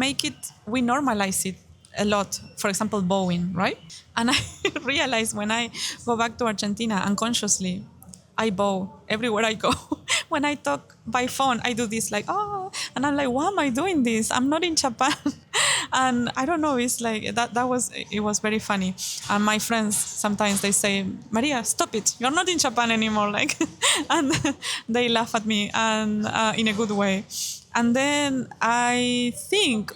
normalize it a lot. For example, bowing, right? And I realized when I go back to Argentina unconsciously, I bow everywhere I go. When I talk by phone, I do this like, oh, and I'm like, why am I doing this? I'm not in Japan. And I don't know, it's like it was very funny. And my friends sometimes they say, Maria, stop it. You're not in Japan anymore. Like, and they laugh at me and in a good way. And then I think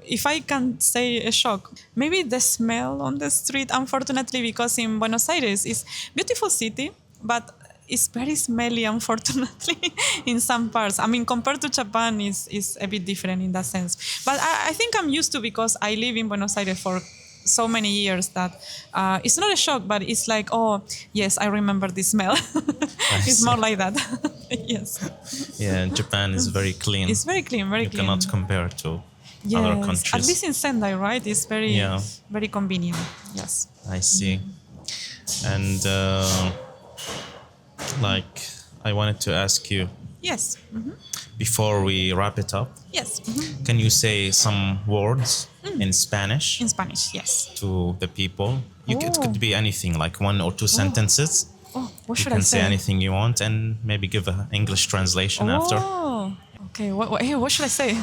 if I can say a shock, maybe the smell on the street, unfortunately, because in Buenos Aires it's beautiful city, but it's very smelly, unfortunately, in some parts. I mean, compared to Japan, is a bit different in that sense. But I think I'm used to because I live in Buenos Aires for so many years that it's not a shock, but it's like, oh, yes, I remember the smell. It's see. more like that. Yes. Yeah, Japan is very clean. It's very clean, very You clean. cannot compare to other Yes, at countries. least in Sendai, right? It's very, Yeah. very convenient. Yes. I see. And like, I wanted to ask you Yes. before we wrap it up, Yes. can you say some words in Spanish In Spanish, yes. to the people? It Oh. could be anything, like 1 or 2 sentences. Oh, what You should can I say say? anything you want and maybe give an English translation after. Oh, okay. What should I say?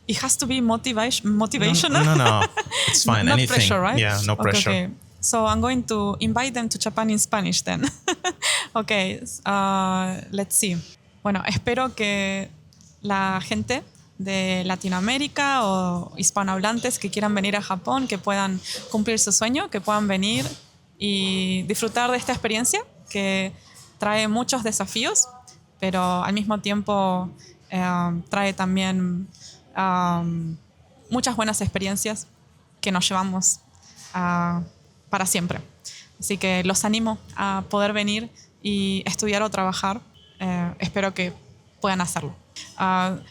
It has to be motivational. No, it's fine. Not Anything. pressure, right? Yeah, no pressure. Okay. So I'm going to invite them to Japan in Spanish then. Okay, let's see. Bueno, espero que la gente de Latinoamérica o hispanohablantes que quieran venir a Japón, que puedan cumplir su sueño, que puedan venir y disfrutar de esta experiencia que trae muchos desafíos, pero al mismo tiempo trae también muchas buenas experiencias que nos llevamos para siempre. Así que los animo a poder venir y estudiar o trabajar. Espero que puedan hacerlo.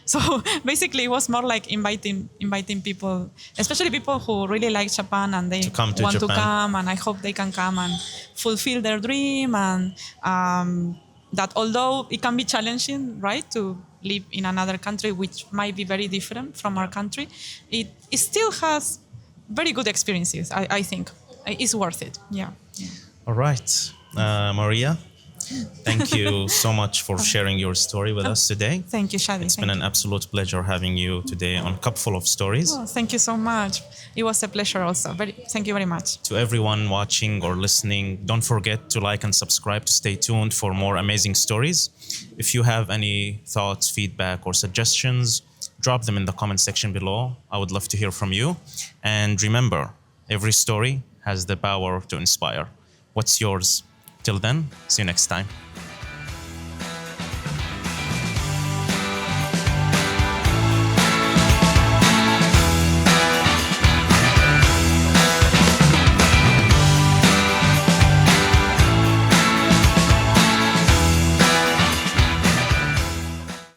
So basically, it was more like inviting people, especially people who really like Japan and they To come to want to Japan. come, and I hope they can come and fulfill their dream. And that although it can be challenging, right, to live in another country which might be very different from our country, it still has very good experiences. I think it's worth it. Yeah. All right. Maria, thank you so much for sharing your story with us today. Thank you, Shadi. It's been an absolute pleasure having you today on Cupful of Stories. Oh, thank you so much. It was a pleasure also. Thank you very much. To everyone watching or listening, don't forget to like and subscribe to stay tuned for more amazing stories. If you have any thoughts, feedback, or suggestions, drop them in the comment section below. I would love to hear from you. And remember, every story has the power to inspire. What's yours? Till then, see you next time.